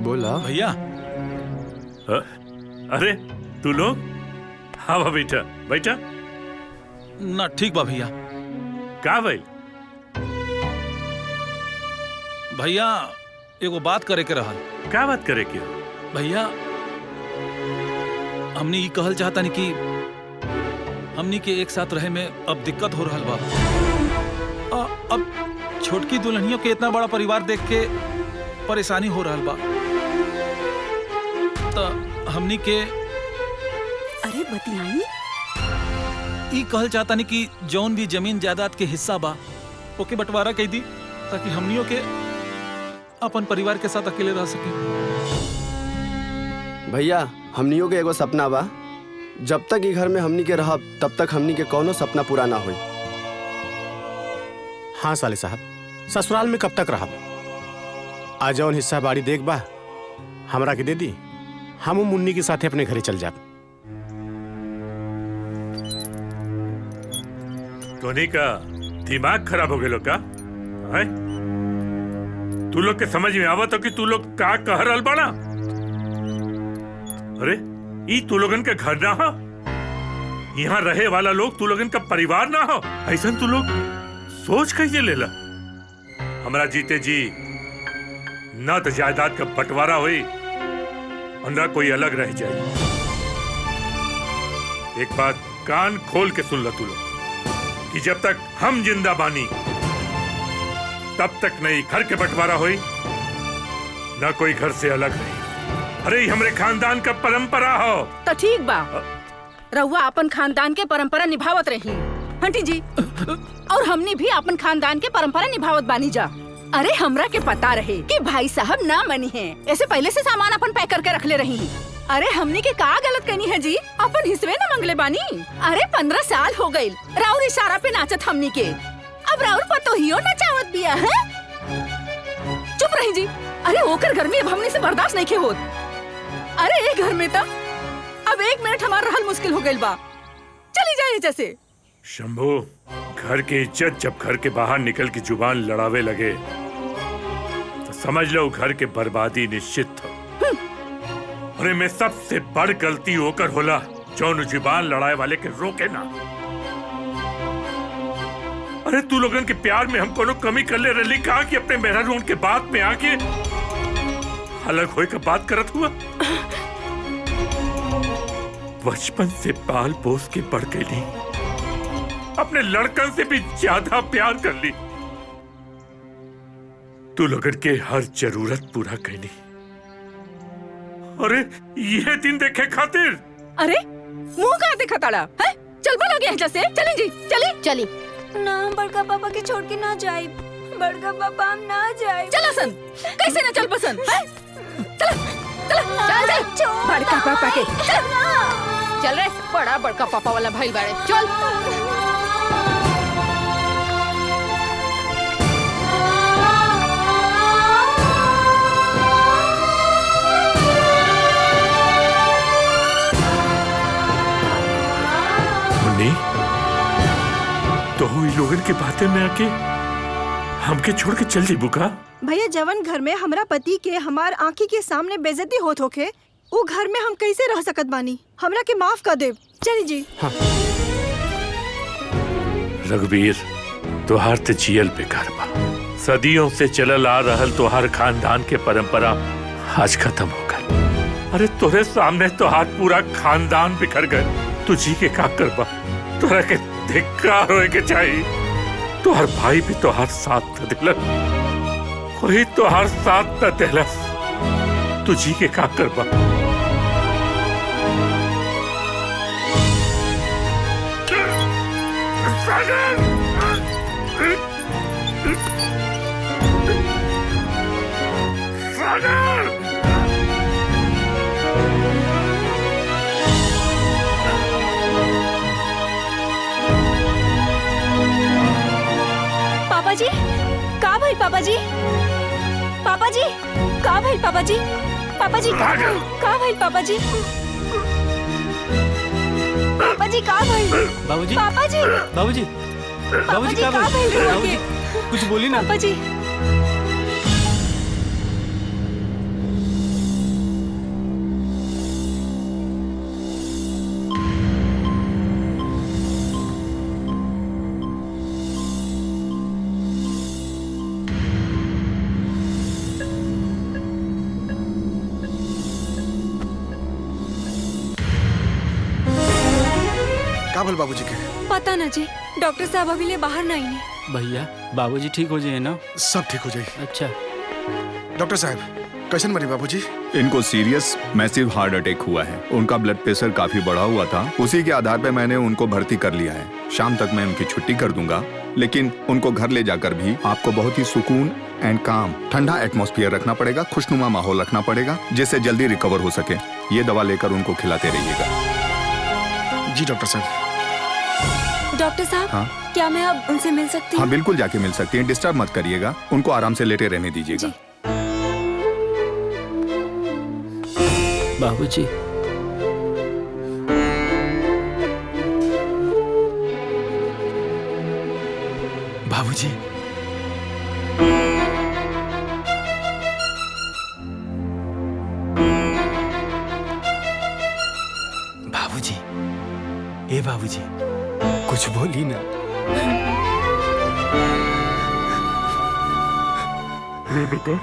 बोला
भैया। अरे तू लोग? हाँ बा बेटा, बैठा।
ना ठीक बा भैया।
का भाई?
भैया एगो बात करे के रहल।
का बात करे के?
भैया हमने ये कहल चाहता नहीं कि हमनी के एक साथ रहे में अब दिक्कत हो रहल बा। अब छोटकी दुल्हनियों के इतना बड़ा परिवार देख के परेशानी हो रहल बा। तो हमनी के
अरे बतियाई।
ई कहल चाहता नहीं कि जौन भी जमीन जायदाद के हिस्सा बा ओके बंटवारा कह दी, ताकि हमनियों के अपन परिवार के साथ अकेले रह सके।
भैया हमनियों के एगो सपना बा, जब तक ई घर में हमनी के रहब तब तक हमनी के कोनो सपना पूरा ना होई।
हाँ साले साहब, ससुराल में कब तक रहब? आ जौन हिस्सा बाड़ी देख बा हमरा के दे दी, हम मुन्नी के साथे अपने घरे चल जाब।
टोनी का दिमाग खराब हो गया का? है? तू लोग के समझ में आवत हो कि तू लोग का कह रहल बाड़ा? अरे ई तू लोगन के घर ना हो, यहाँ रहे वाला लोग तू लोगन का परिवार ना हो। ऐसा तू लोग सोच कैसे लेला? हमरा जीते जी ना तो जायदाद का बंटवारा हुई और ना कोई अलग रह जाए। एक बात कान खोल के सुन लो तू लोग कि जब तक हम जिंदा बानी तब तक नहीं घर के बंटवारा हुई, ना कोई घर से अलग रही। अरे हमरे खानदान का परंपरा हो।
तो ठीक बा, रउआ अपन खानदान के परंपरा निभावत रही हंटी जी, और हमने भी अपन खानदान के परंपरा निभावत बानी जा। अरे हमरा के पता रहे कि भाई साहब ना मनी है, ऐसे पहले से सामान अपन पैक करके रख ले रही। अरे हमनी के का गलत करनी है जी? अपन हिस्से न मंगले बानी। अरे 15 साल हो गए राउर इशारा पे नाचत हमनी के, अब राउर पतोहियो नचावत बिया है। चुप रही जी। अरे ओकर घर में अब हमनी से बर्दाश्त नहीं के होत। अरे एक घर में तब अब 1 मिनट हमारा रहल मुश्किल हो गइल बा। चली जाए जैसे।
शंभू, घर की इज्जत जब घर के बाहर निकल के जुबान लड़ावे लगे तो समझ लो घर के बर्बादी निश्चित था। अरे मैं सबसे बड़ गलती होकर होला जौन जुबान लड़ाए वाले के रोके ना। अरे तू लोगन के प्यार में हम कोनो कमी कर ले रही कहा कि अपने मेहरारू के बात में आके अलग होए का बात करत हुआ। बचपन से पाल पोस के बढ़ गई, अपने लड़कन से भी ज्यादा प्यार कर ली। तू लोगन के हर जरूरत पूरा कैली। अरे ये दिन देखे खातिर।
अरे मुंह कहाँ देखा ताड़ा है? चल बना गया यहाँ से, चली जी, चली
चली।
ना हम बड़का पापा के छोड़ के ना जाए, बड़का पापा हम ना जाए।
चला सन, कैसे ना चल पसंद है? चल बड़का पापा के
चल रे, बड़ा बड़का पापा वाला भाई बाड़े, चल।
तो हुई लोगन के बातें में आके हमके छोड़ के चल जीबू का?
भैया जवन घर में हमरा पति के हमार आँखी के सामने बेइज्जती होत होके, वो घर में हम कैसे रह सकत बानी? हमरा के माफ कर देव, चली जी।
रघुवीर, तोहार ते जियल बेकार बा। सदियों से चलल आ रहल तोहार खानदान के परंपरा आज खत्म हो गई। अरे तोरे सामने तोहार पूरा खानदान बिखर गए, तू जी के का करबा? तोरा के धिक्कार होए के चाहिए। तोहार भाई भी तोहार साथ न दिलस, वही तोहार साथ न दिलस, तू जी के का करबा?
पापा जी, का भाई पापा जी? पापा जी, का भाई पापा जी? पापा जी, का भाई पापा जी? पापा जी, का भाई?
बाबूजी,
पापा जी,
बाबूजी, बाबूजी क्या
भाई?
बाबूजी कुछ बोली ना?
पापा जी।
काबल बाबूजी के
पता ना जी, डॉक्टर साहब अभी ले बाहर नहीं है।
भैया बाबूजी ठीक हो जाए ना?
सब ठीक हो जाए।
अच्छा
डॉक्टर साहब, कैसन मरी बाबूजी?
इनको सीरियस मैसिव हार्ट अटैक हुआ है। उनका ब्लड प्रेशर काफी बढ़ा हुआ था, उसी के आधार पे मैंने उनको भर्ती कर लिया है। शाम तक मैं उनकी छुट्टी कर दूंगा, लेकिन उनको घर ले जाकर भी आपको बहुत ही सुकून एंड काम, ठंडा एटमॉस्फेयर रखना पड़ेगा, खुशनुमा माहौल रखना पड़ेगा, जिससे जल्दी रिकवर हो सके। ये दवा लेकर उनको खिलाते रहिएगा।
जी डॉक्टर साहब।
डॉक्टर साहब,
हाँ?
क्या मैं अब उनसे मिल सकती हूँ?
हाँ बिल्कुल, जाके मिल सकती हैं। डिस्टर्ब मत करिएगा, उनको आराम से लेटे रहने दीजिएगा।
बाबूजी,
बाबूजी, बाबूजी, ए बाबूजी, कुछ बोली ना।
बेटा,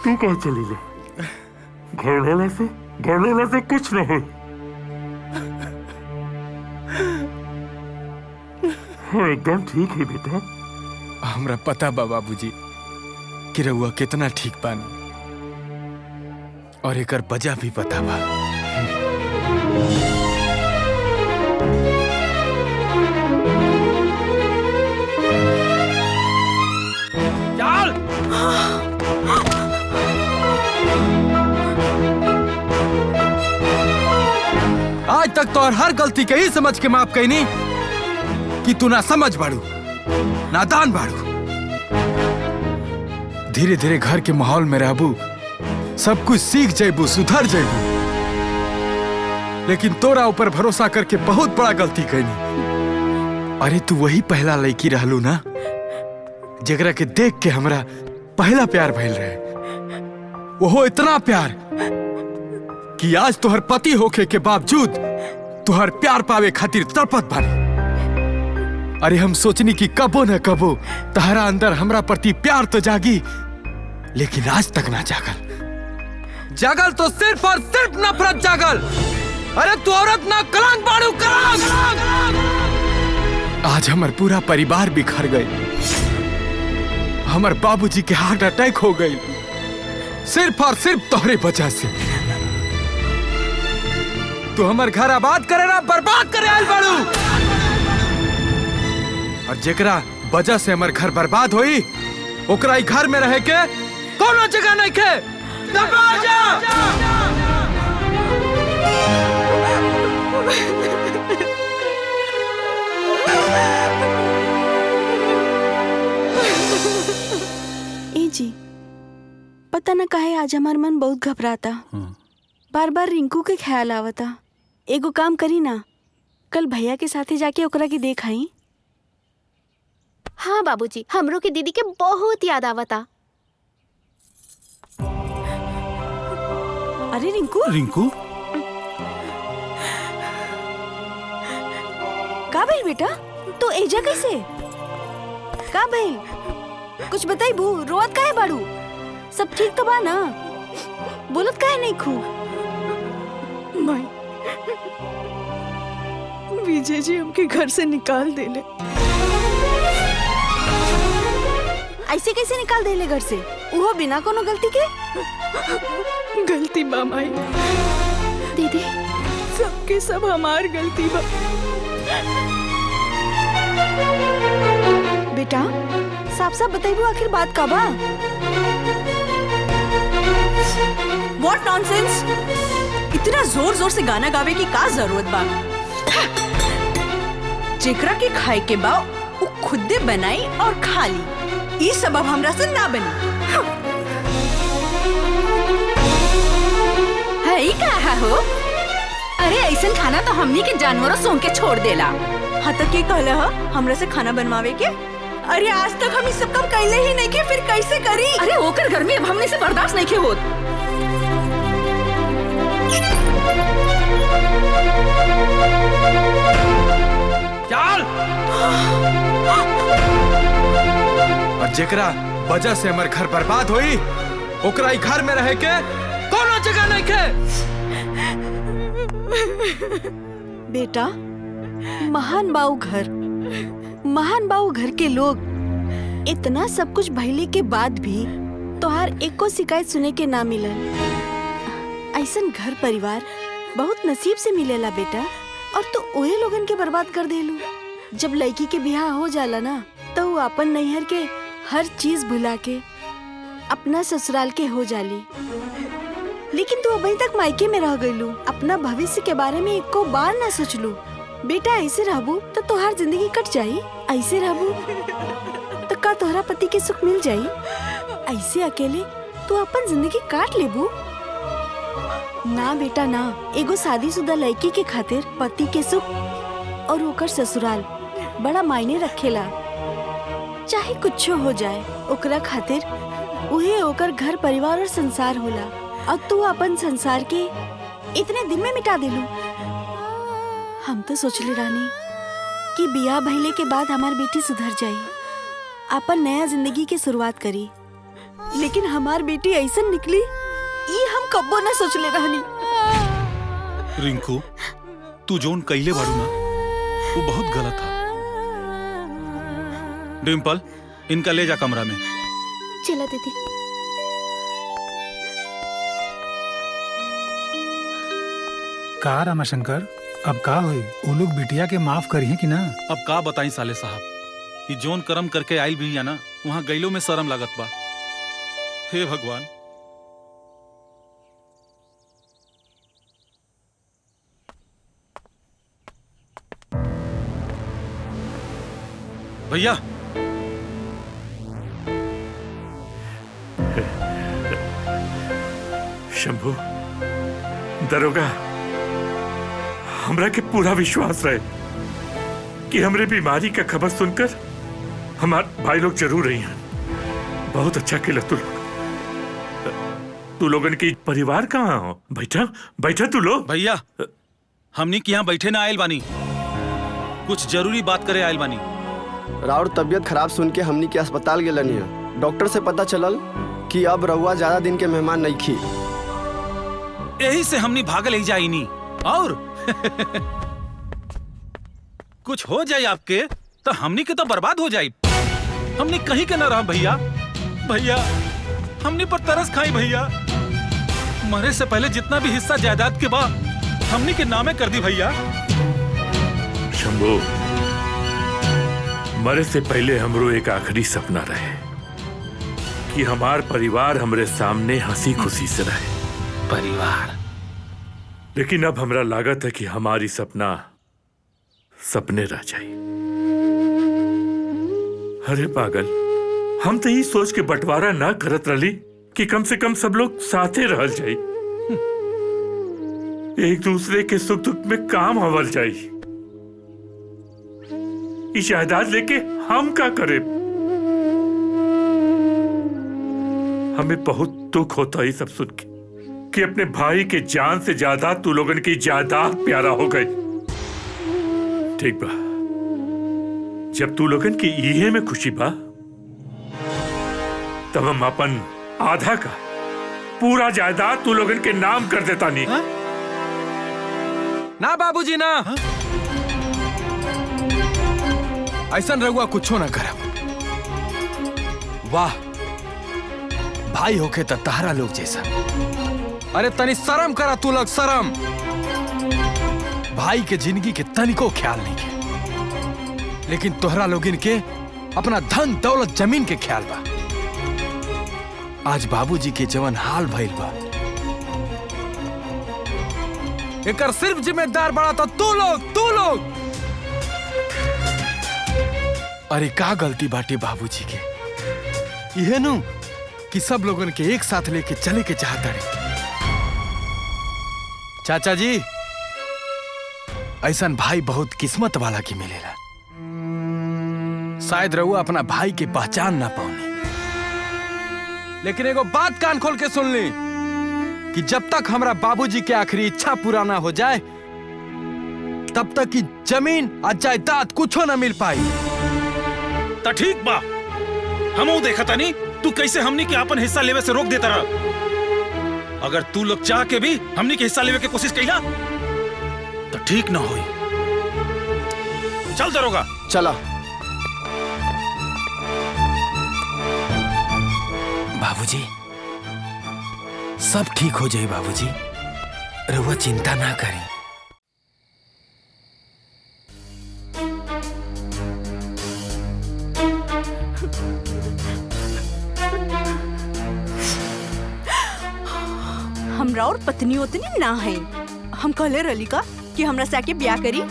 तू कहाँ चली जा? घर से कुछ न हो। हाँ, एकदम ठीक है बेटा।
हमरा पता बा बाबूजी कि रउआ कितना ठीक बानी, और एकर वजह भी पता बा। आज तक तो हर गलती के ही समझ के माफ कईनी कि तू ना समझ बाड़ू, नादान बाड़ू। धीरे धीरे घर के माहौल में रहबू, सब कुछ सीख जाबू, सुधर जाबू। लेकिन तोरा ऊपर भरोसा करके बहुत बड़ा गलती कईनी। अरे तू वही पहला लड़की रहलू ना, जगरा के देख के हमरा पहला प्यार भइल रहे। वो इतना प्यार कि आज तोहर पति होके के बावजूद तोहर प्यार पावे खातिर तड़पत बानी। अरे हम सोचनी कि कबो न कबो तहरा अंदर हमरा प्रति प्यार तो जागी, लेकिन आज तक ना जागल। जागल तो सिर्फ और सिर्फ नफरत जागल। अरे तू औरत ना कलंक बाड़ू, कलंक। आज हमार पूरा परिवार बिखर गए। हमार बाबूजी के हार्ट अटैक हो गई, सिर्फ और सिर्फ तोहरे वजह से।
तू हमर घर आबाद करे ना बर्बाद करे आइल बाड़ू। और जेकरा वजह से हमर घर बर्बाद होई ओकरा ई घर में रहे के कोनो जगह नहीं के। दबा जा।
ए जी, पता न काहे आज हमार मन बहुत घबराता। बार बार रिंकू के ख्याल आवता। एगो काम करी ना, कल भैया के साथे जाके ओकरा के देख आई।
हाँ बाबूजी, हमरो के दीदी के बहुत याद आवता।
अरे रिंकू,
रिंकू
का भइल बेटा? तू एजा कैसे? का भइल? कुछ बताई बू, रोवत काहे बाड़ू? सब ठीक तो बा ना? बोलत काहे नहीं खू?
माई, विजय जी हमके घर से निकाल देले।
ऐसे कैसे निकाल देले घर से? वो बिना कोनो गलती के?
गलती बा माई।
दीदी,
सबके सब हमार गलती बा।
बेटा, साफ साफ बताइबू आखिर बात का बा?
What nonsense? इतना जोर जोर से गाना गावे की का जरूरत बा? जेकरा के खाए के बा वो खुदे बनाई और खा ली। ई सबब हमरा से ना बनी। है ई का हो? अरे ऐसा खाना तो हमनी के जानवरों सोंग के छोड़ देला। हाँ तो के कहला हा हमरा से खाना बनवावे के? अरे आज तक हम इस सब काम कैले ही नहीं के, फिर कैसे करी? अरे ओकर घर में अब हमने से बर्दाश्त नहीं के होत।
चल। और जेकरा वजह से हमर घर बर्बाद होई ओकरा ई घर में रहे के कोनो जगह नहीं के।
बेटा, महान बाऊ घर के लोग इतना सब कुछ भइले के बाद भी तोहार एको शिकायत सुने के ना मिलल। ऐसन घर परिवार बहुत नसीब से मिलेला बेटा, और तू ओहे लोगन के बर्बाद कर देलू। जब लड़की के बियाह हो जाला ना तो वो अपन नैहर के हर चीज भुला के अपना ससुराल के हो जाली। लेकिन तू अभी तक मायके में रह गईलू, अपना भविष्य के बारे में एको बार ना सोचलू। बेटा, ऐसे रहबू तो तोहार जिंदगी कट जाई। ऐसे रहबू तो का तोहरा पति के सुख मिल जाई? ऐसे अकेले तू अपन जिंदगी काट लेबू? ना बेटा ना, एगो शादीशुदा लड़की के खातिर पति के सुख और ओकर ससुराल बड़ा मायने रखेला। चाहे कुछ हो जाए ओकरा खातिर उहे ओकर घर परिवार और संसार होला, और तू अपन संसार के इतने दिन में मिटा देलू। हम तो सोचले रानी कि बियाह भइले के बाद हमार बेटी सुधर जाई, अपन नया जिंदगी की शुरुआत करी। लेकिन हमार बेटी ऐसा निकली ये हम कब्बो ना सोचले रहनी।
रिंकू, तू जोन कइले बाड़ू ना वो बहुत गलत था। डिम्पल, इनका ले जा कमरा में।
चला दीदी।
का रमाशंकर, अब का हुई? वो लोग बिटिया के माफ करी है कि ना?
अब का बताई साले साहब, ये जोन कर्म करके आइल भी है ना, वहाँ गईलो में शर्म लागत बा। हे भगवान। भैया,
शंभू, दरोगा, हमरा के पूरा विश्वास रहे कि हमरे बीमारी का खबर सुनकर हमारे भाई लोग जरूर रही हैं। बहुत अच्छा किया तू लोगन की परिवार कहाँ हो? बैठा बैठा तू लोग।
भैया, हमनी के यहाँ बैठे ना आयल बानी, कुछ जरूरी बात करे आयल बानी।
राउर तबीयत खराब सुन के हमनी के अस्पताल गेलनी है। डॉक्टर से पता चलल कि अब रउआ ज्यादा दिन के मेहमान नहीं खी।
यही से हमनी भागल ही जाई नी, और कुछ हो जाए आपके तो हमनी के तो बर्बाद हो जाए। हमनी कहीं के न रहा भैया। भैया, हमनी पर तरस खाई भैया। मरे से पहले जितना भी हिस्सा जायदाद के बा
हमनी के नामे कर दी भैया।
शंभू, मरे से पहले हमरो एक आखिरी सपना रहे कि हमार परिवार हमरे सामने हंसी खुशी से रहे।
परिवार?
लेकिन अब हमरा लागत है कि हमारी सपना सपने रह जाई। अरे पागल, हम तो यही सोच के बंटवारा ना करत रही कि कम से कम सब लोग साथे रहल जाई, एक दूसरे के सुख दुख में काम आवल जाई। इस जायदाद लेके हम क्या करें? हमें बहुत दुख होता है सब सुन के कि अपने भाई के जान से ज्यादा तू लोगन की जायदाद प्यारा हो गई। ठीक बा, जब तू लोगन की इहे में खुशी बा तब हम अपन आधा का पूरा जायदाद तू लोगन के नाम कर देता नहीं।
ना बाबूजी ना, ऐसा रहुआ कुछो ना करब। वाह, भाई होके त तारा लोग जैसा। अरे तनी शर्म करा तू लोग, शर्म। भाई के जिंदगी के तनिको ख्याल नहीं के, लेकिन तोहरा लोगिन के अपना धन दौलत जमीन के ख्याल बा। आज बाबूजी के जवन हाल भइल बा, एकर सिर्फ जिम्मेदार बड़ा तो तू लोग। अरे का गलती बाटे बाबूजी के, यह नु कि सब लोगन के एक साथ लेके चले के चाहता रहे। चाचा जी, ऐसा भाई बहुत किस्मत वाला की मिलेला। शायद रहुआ अपना भाई की पहचान ना पाऊनी, लेकिन एगो बात कान खोल के सुन ली कि जब तक हमरा बाबूजी के आखिरी इच्छा पूरा ना हो जाए तब तक की जमीन और जायदाद कुछो ना मिल पाई।
तो ठीक बा, हमो देखा तानी तू कैसे हमनी के अपन हिस्सा लेवे से रोक देता रहा। अगर तू लोग चाह के भी हमनी के हिस्सा लेवे के कोशिश कईला तो ठीक ना होई। चल दरोगा,
चला।
बाबूजी, सब ठीक हो जाए बाबूजी, रहुआ चिंता ना करें।
हमरा और पत्नी उतनी ना है। हम कहले रली का कि हमरा से आके ब्याह करी।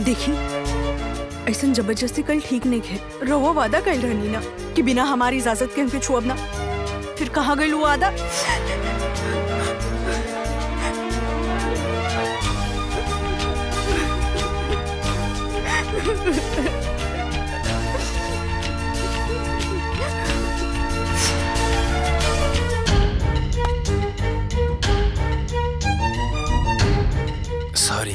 देखी, ऐसा जबरदस्ती कल ठीक नहीं है। रहुआ वादा कल रहनी ना कि बिना हमारी इजाजत के हमके छुअब ना। फिर कहाँ गई वो वादा?
सॉरी,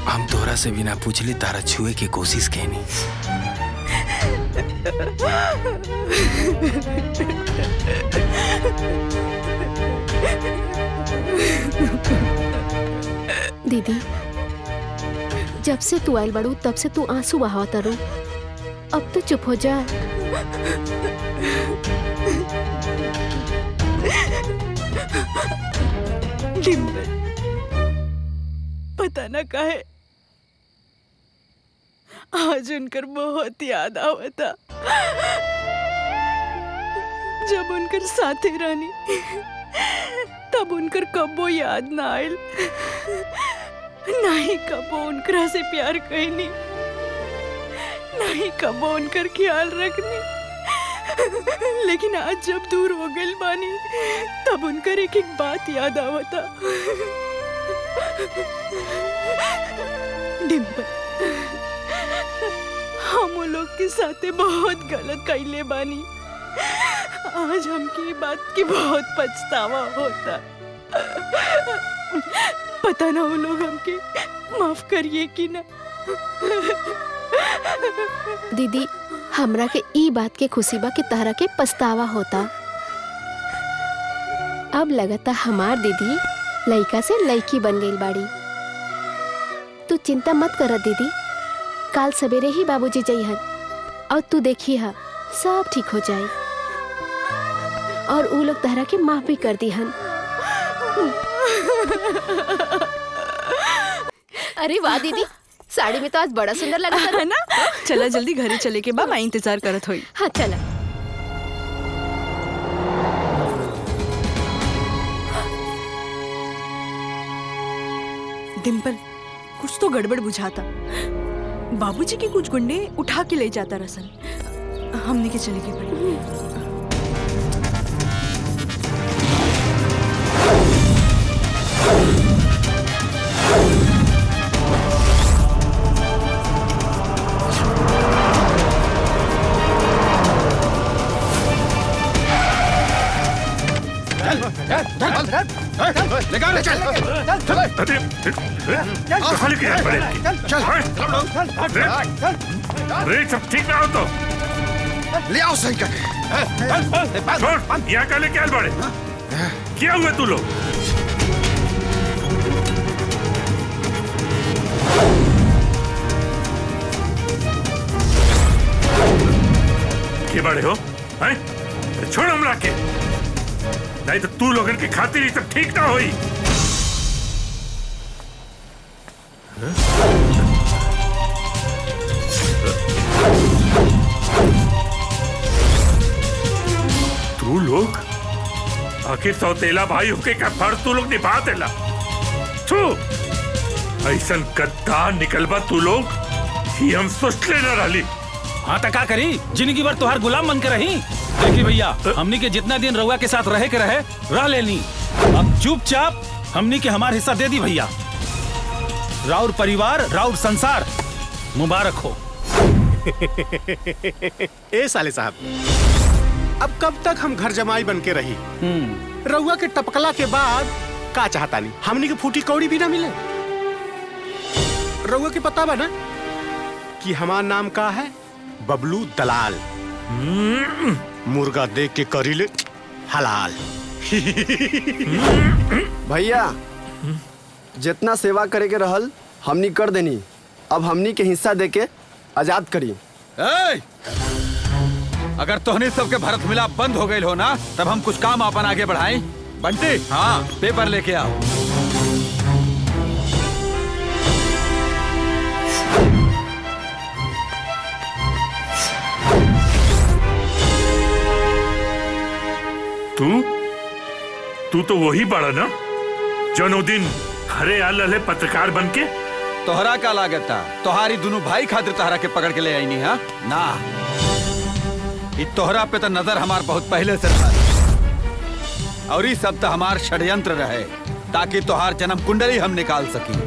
हम तोरा से बिना पूछले तारा छुए की कोशिश कैनी।
दीदी, जब से तू आयल बड़ू तब से तू आंसू बहावता रो। अब तो चुप हो जा।
पता ना काहे आज उनकर बहुत याद आवता। जब उनकर साथे रहनी तब उनकर कबो याद ना आयल, ना ही कबो उनकरा से प्यार कहनी, ना ही कबो उनकर ख्याल रखनी। लेकिन आज जब दूर हो गइल बानी तब उनकर एक एक बात याद आवता। डिम्पल, हम लोग के साथे बहुत गलत कइले बानी। आज हमकी ये बात की बहुत पछतावा होता। पता ना वो लोग हमके माफ करिए कि ना।
दीदी, हमरा के ई बात के खुशी बा कि तहरा के पछतावा होता। अब लगता हमार दीदी लइका से लइकी बन गई बाड़ी। तू चिंता मत कर दीदी, काल सवेरे ही बाबूजी जइहन और तू देखी हा सब ठीक हो जाए और ऊ लोग तहरा के माफ भी कर दीहन। अरे वाह दीदी, साड़ी में तो आज बड़ा सुंदर लगा है ना।
चला जल्दी घरे चले के बा, मैं इंतजार करत होई।
हाँ चला।
डिम्पल, कुछ तो गड़बड़ बुझाता। बाबूजी के कुछ गुंडे उठा के ले जाता रसन। हमने के चले के पड़ी।
सब ठीक ना हो तो
ले आओ सही कर।
यहाँ का लेके आए बड़े क्या हुए तू लोग? के बड़े हो हैं? छोड़ हमरा के, नहीं तो तू लोगन की खातिर ही सब ठीक ना होई। तू लोग आखिर सौतेला भाई होके का फर्ज तू लोग निभा देला। तू ऐसन गद्दार निकलबा तू लोग ही हम सोचले न रहली।
हाँ तो का करी, जिंदगी भर तुहार गुलाम बन के रही। देखी भैया, हमनी के जितना दिन रउआ के साथ रहे के रहे रह लेनी। अब चुपचाप हमनी के हमार हिस्सा दे दी भैया। राउर परिवार, राउर संसार मुबारक हो।
ए साले साहब, अब कब तक हम घर जमाई बन के रही? रउआ के टपकला के बाद का चाहता नहीं हमनी के फूटी कौड़ी भी ना मिले। रउआ के पता बा ना कि हमार नाम का है? बबलू दलाल। मुर्गा देख के करीले हलाल।
भैया, जितना सेवा करे के रहल हमनी कर देनी। अब हमनी के हिस्सा दे के आजाद करी।
अगर तोहनी सबके भरत मिलाप बंद हो गई हो ना, तब हम कुछ काम अपन आगे बढ़ाई। बंटी, हाँ पेपर लेके आओ।
तू तो वही बड़ा ना जो दिन घरे आल रहे पत्रकार बन के।
तोहरा का लागत था? तोहारी दोनों भाई खातिर तोहरा के पकड़ के ले आई नहीं। हाँ ना, ये तोहरा पे तो नजर हमार बहुत पहले से रहा और ये सब तो हमार षड्यंत्र रहे ताकि तोहार जन्म कुंडली हम निकाल सकी।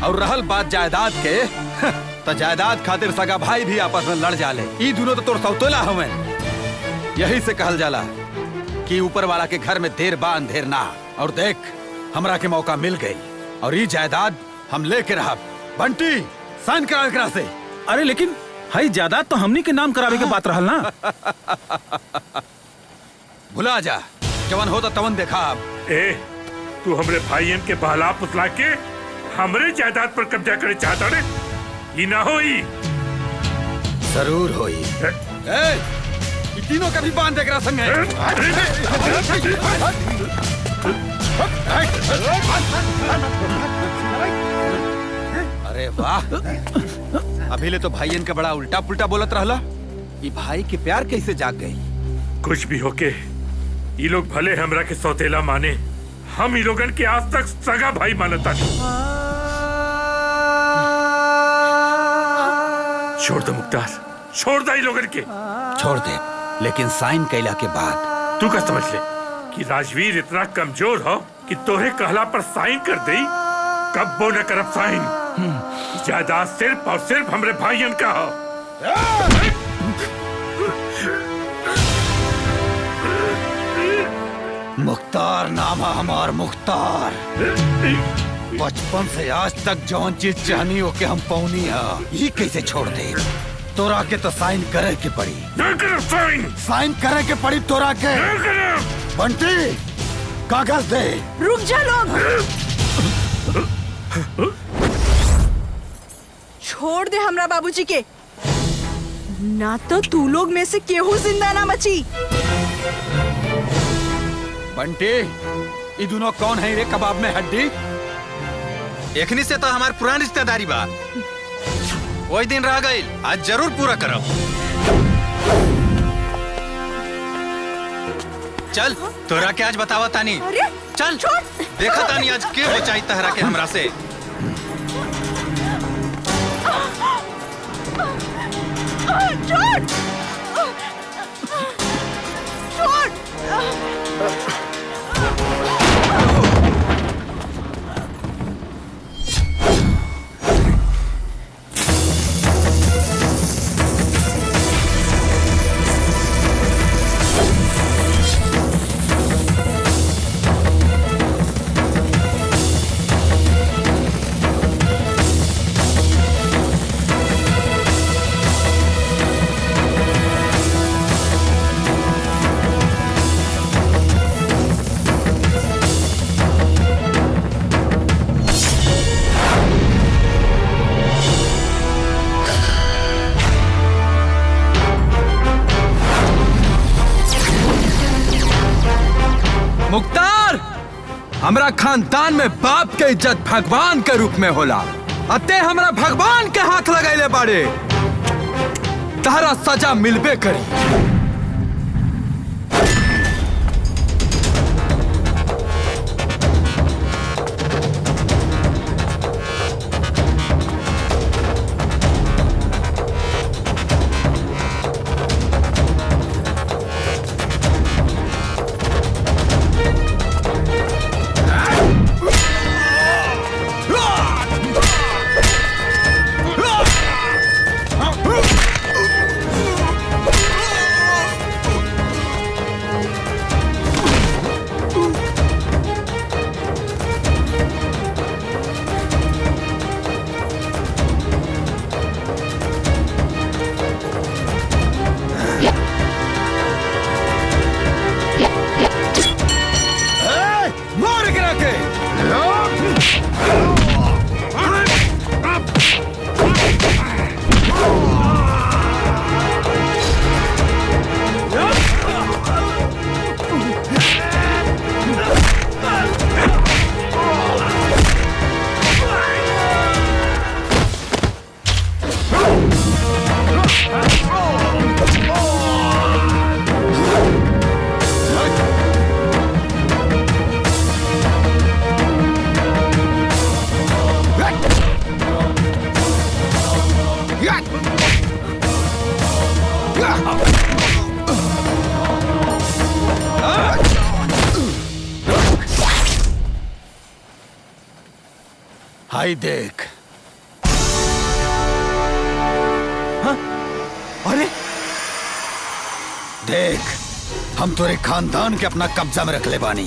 और रहल बात जायदाद के, तो जायदाद खातिर सगा भाई भी आपस में लड़ जाले। ये दोनों तो तोर सौतेला हमें। यही से कहल जाला कि ऊपर वाला के घर में देर बा अंधेर ना। और देख, हमरा के मौका मिल गई और ये जायदाद हम लेके रहा। बंटी, साइन करा एकरा से।
अरे लेकिन हाई जायदाद तो हमनी के नाम करावे के बात रहल ना।
भुला जा, जवन होता तवन देखा।
ए, तू हमरे भाईयन के बहला पुतला के हमरे जायदाद पर कब्जा करे चाहता रे? ये ना होई।
जरूर होई। तीनों का भी बांध देख रहा संगे। अरे वाह, अभी ले तो भाईयन का बड़ा उल्टा पुल्टा बोलत रहला। ये भाई के प्यार कैसे जाग गई?
कुछ भी होके ये लोग भले हमरा के सौतेला माने, हम ये लोगन के आज तक सगा भाई मानता नहीं। छोड़ दो मुख्तार, छोड़ दो ये लोगन के।
छोड़ दे, लेकिन साइन कैला के बाद।
तू क्या समझ ले कि राजवीर इतना कमजोर हो कि तोहे कहला पर साइन कर दे? कब वो न करब साइन। जायदाद सिर्फ और सिर्फ हमरे भाईयन का हो।
मुख्तार नाम है हमार, मुख्तार। बचपन से आज तक जौन चीज चाहनी हो के हम पौनी है, ये कैसे छोड़ दे? तोरा के तो साइन करे के पड़ी। साइन करे के पड़ी तोरा के। बंटी कागज दे।
रुक जा लोग। छोड़ दे हमरा बाबूजी के, ना तो तू लोग में से केहू जिंदा ना बची।
बंटी ये दोनों कौन है रे कबाब में हड्डी?
एकनी से तो हमार पुरानी रिश्तेदारी बा। वही दिन रह गई, आज जरूर पूरा करब। चल तोरा के आज बतावा तानी। चल देखा तानी आज के बचाई तहरा के हमरा से।
मुख्तार, हमरा खानदान में बाप के इज्जत भगवान के रूप में होला। अते हमरा भगवान के हाथ लगैले बाड़े, तहरा सजा मिलबे करी।
हाय देख। हाँ? अरे देख, हम तोरे खानदान के अपना कब्जा में रख ले बानी।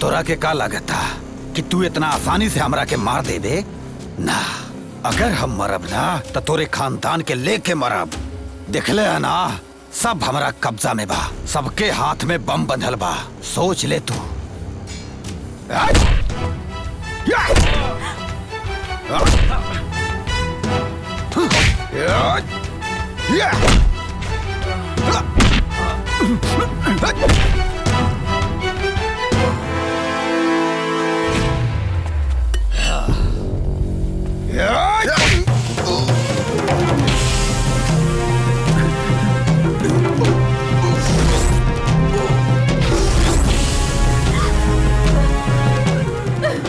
तोरा के का लागत था कि तू इतना आसानी से हमरा के मार देबे? ना, अगर हम मरब ना तो तोरे खानदान के लेके मरब। देखले है ना, सब हमरा कब्जा में बा, सबके हाथ में बम बंधल बा। सोच ले तू।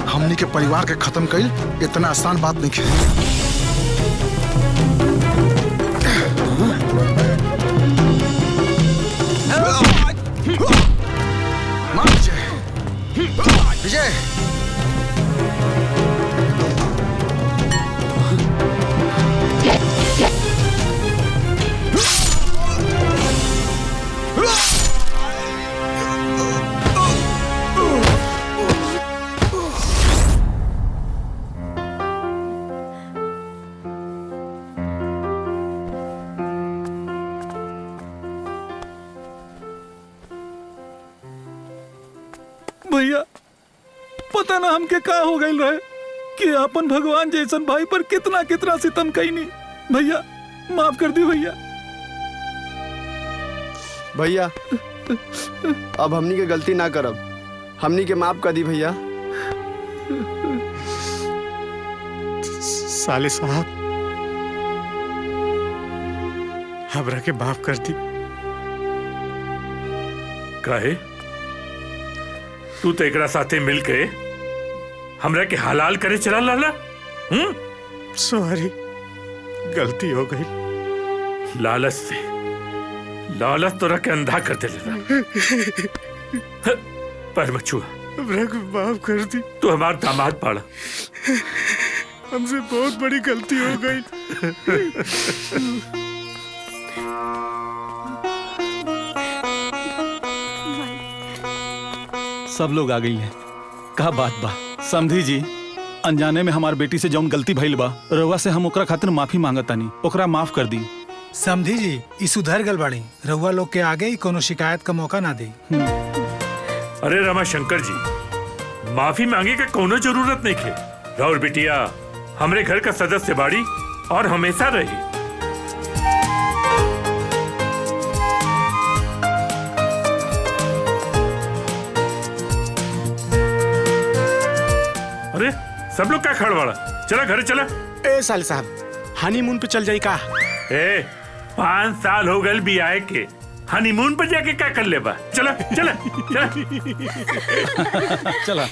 हमनी के परिवार के खत्म कईल इतना आसान बात नहीं है। विजय,
भैया पता ना हमके का हो गई रहे कि अपन भगवान जैसन भाई पर कितना कितना सितम कईनी। भैया माफ कर दी भैया।
भैया अब हमनी के गलती ना करब, हमनी के माफ कर दी भैया।
साले साहब हमरा के माफ कर दी।
काहे तू तो एकरा साथे मिलके हमरा के हलाल करे चला लाला।
सॉरी, गलती हो गई।
लालच तो रख के अंधा कर दे लेना। पर बचुआ
हमरा को माफ कर दी।
तू हमारा दामाद पाड़ा,
हमसे बहुत बड़ी गलती हो गई।
सब लोग आ गई हैं। का बात बा समधी जी, अनजाने में हमार बेटी से जौन गलती भइल बा रउआ से हम ओकरा खातिर माफी मांगतानी, ओकरा माफ कर दी।
समधी जी ई सुधर गल बाड़ी, रउआ लोग के आगे ही कोनो शिकायत का मौका ना दे।
अरे रमाशंकर जी, माफी मांगे का कोनो जरूरत नहीं है। राउर बिटिया हमरे घर का सदस्य बाड़ी और हमेशा रही। अरे सब लोग क्या खड़वाड़ा, चला घर चला।
ए साले साहब हनीमून पे चल जाई का?
5 साल हो गए बियाह के, हनीमून पर जाके क्या कर ले बा? चला चला चला
चला।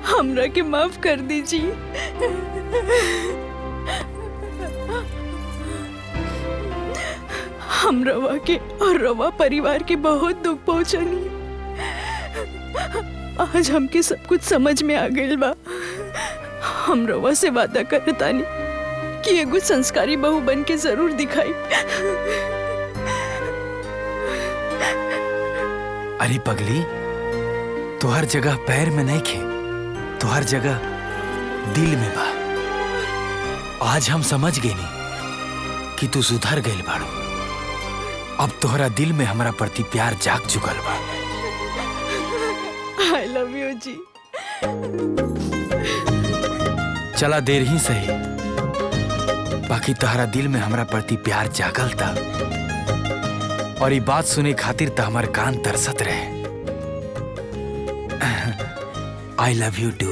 हमरा के माफ कर दीजिए। हम रवा के और रवा परिवार के बहुत दुख पहुंचनी। आज हमके सब कुछ समझ में आ गइल बा। हम रवा से वादा करतानी कि एगो संस्कारी बहू बन के जरूर दिखाई।
अरे पगली, तो हर जगह पैर में नहीं खे, तो हर जगह दिल में बा। आज हम समझ गए नी कि तू सुधर गइल बाड़ू। अब तोहरा दिल में हमरा प्रति प्यार जाग चुकल बा।
आई लव यू जी।
चला देर ही सही, बाकी तोहरा दिल में हमरा प्रति प्यार जागल था, और ये बात सुने खातिर तो हमार कान तरसत रहे। I love you two.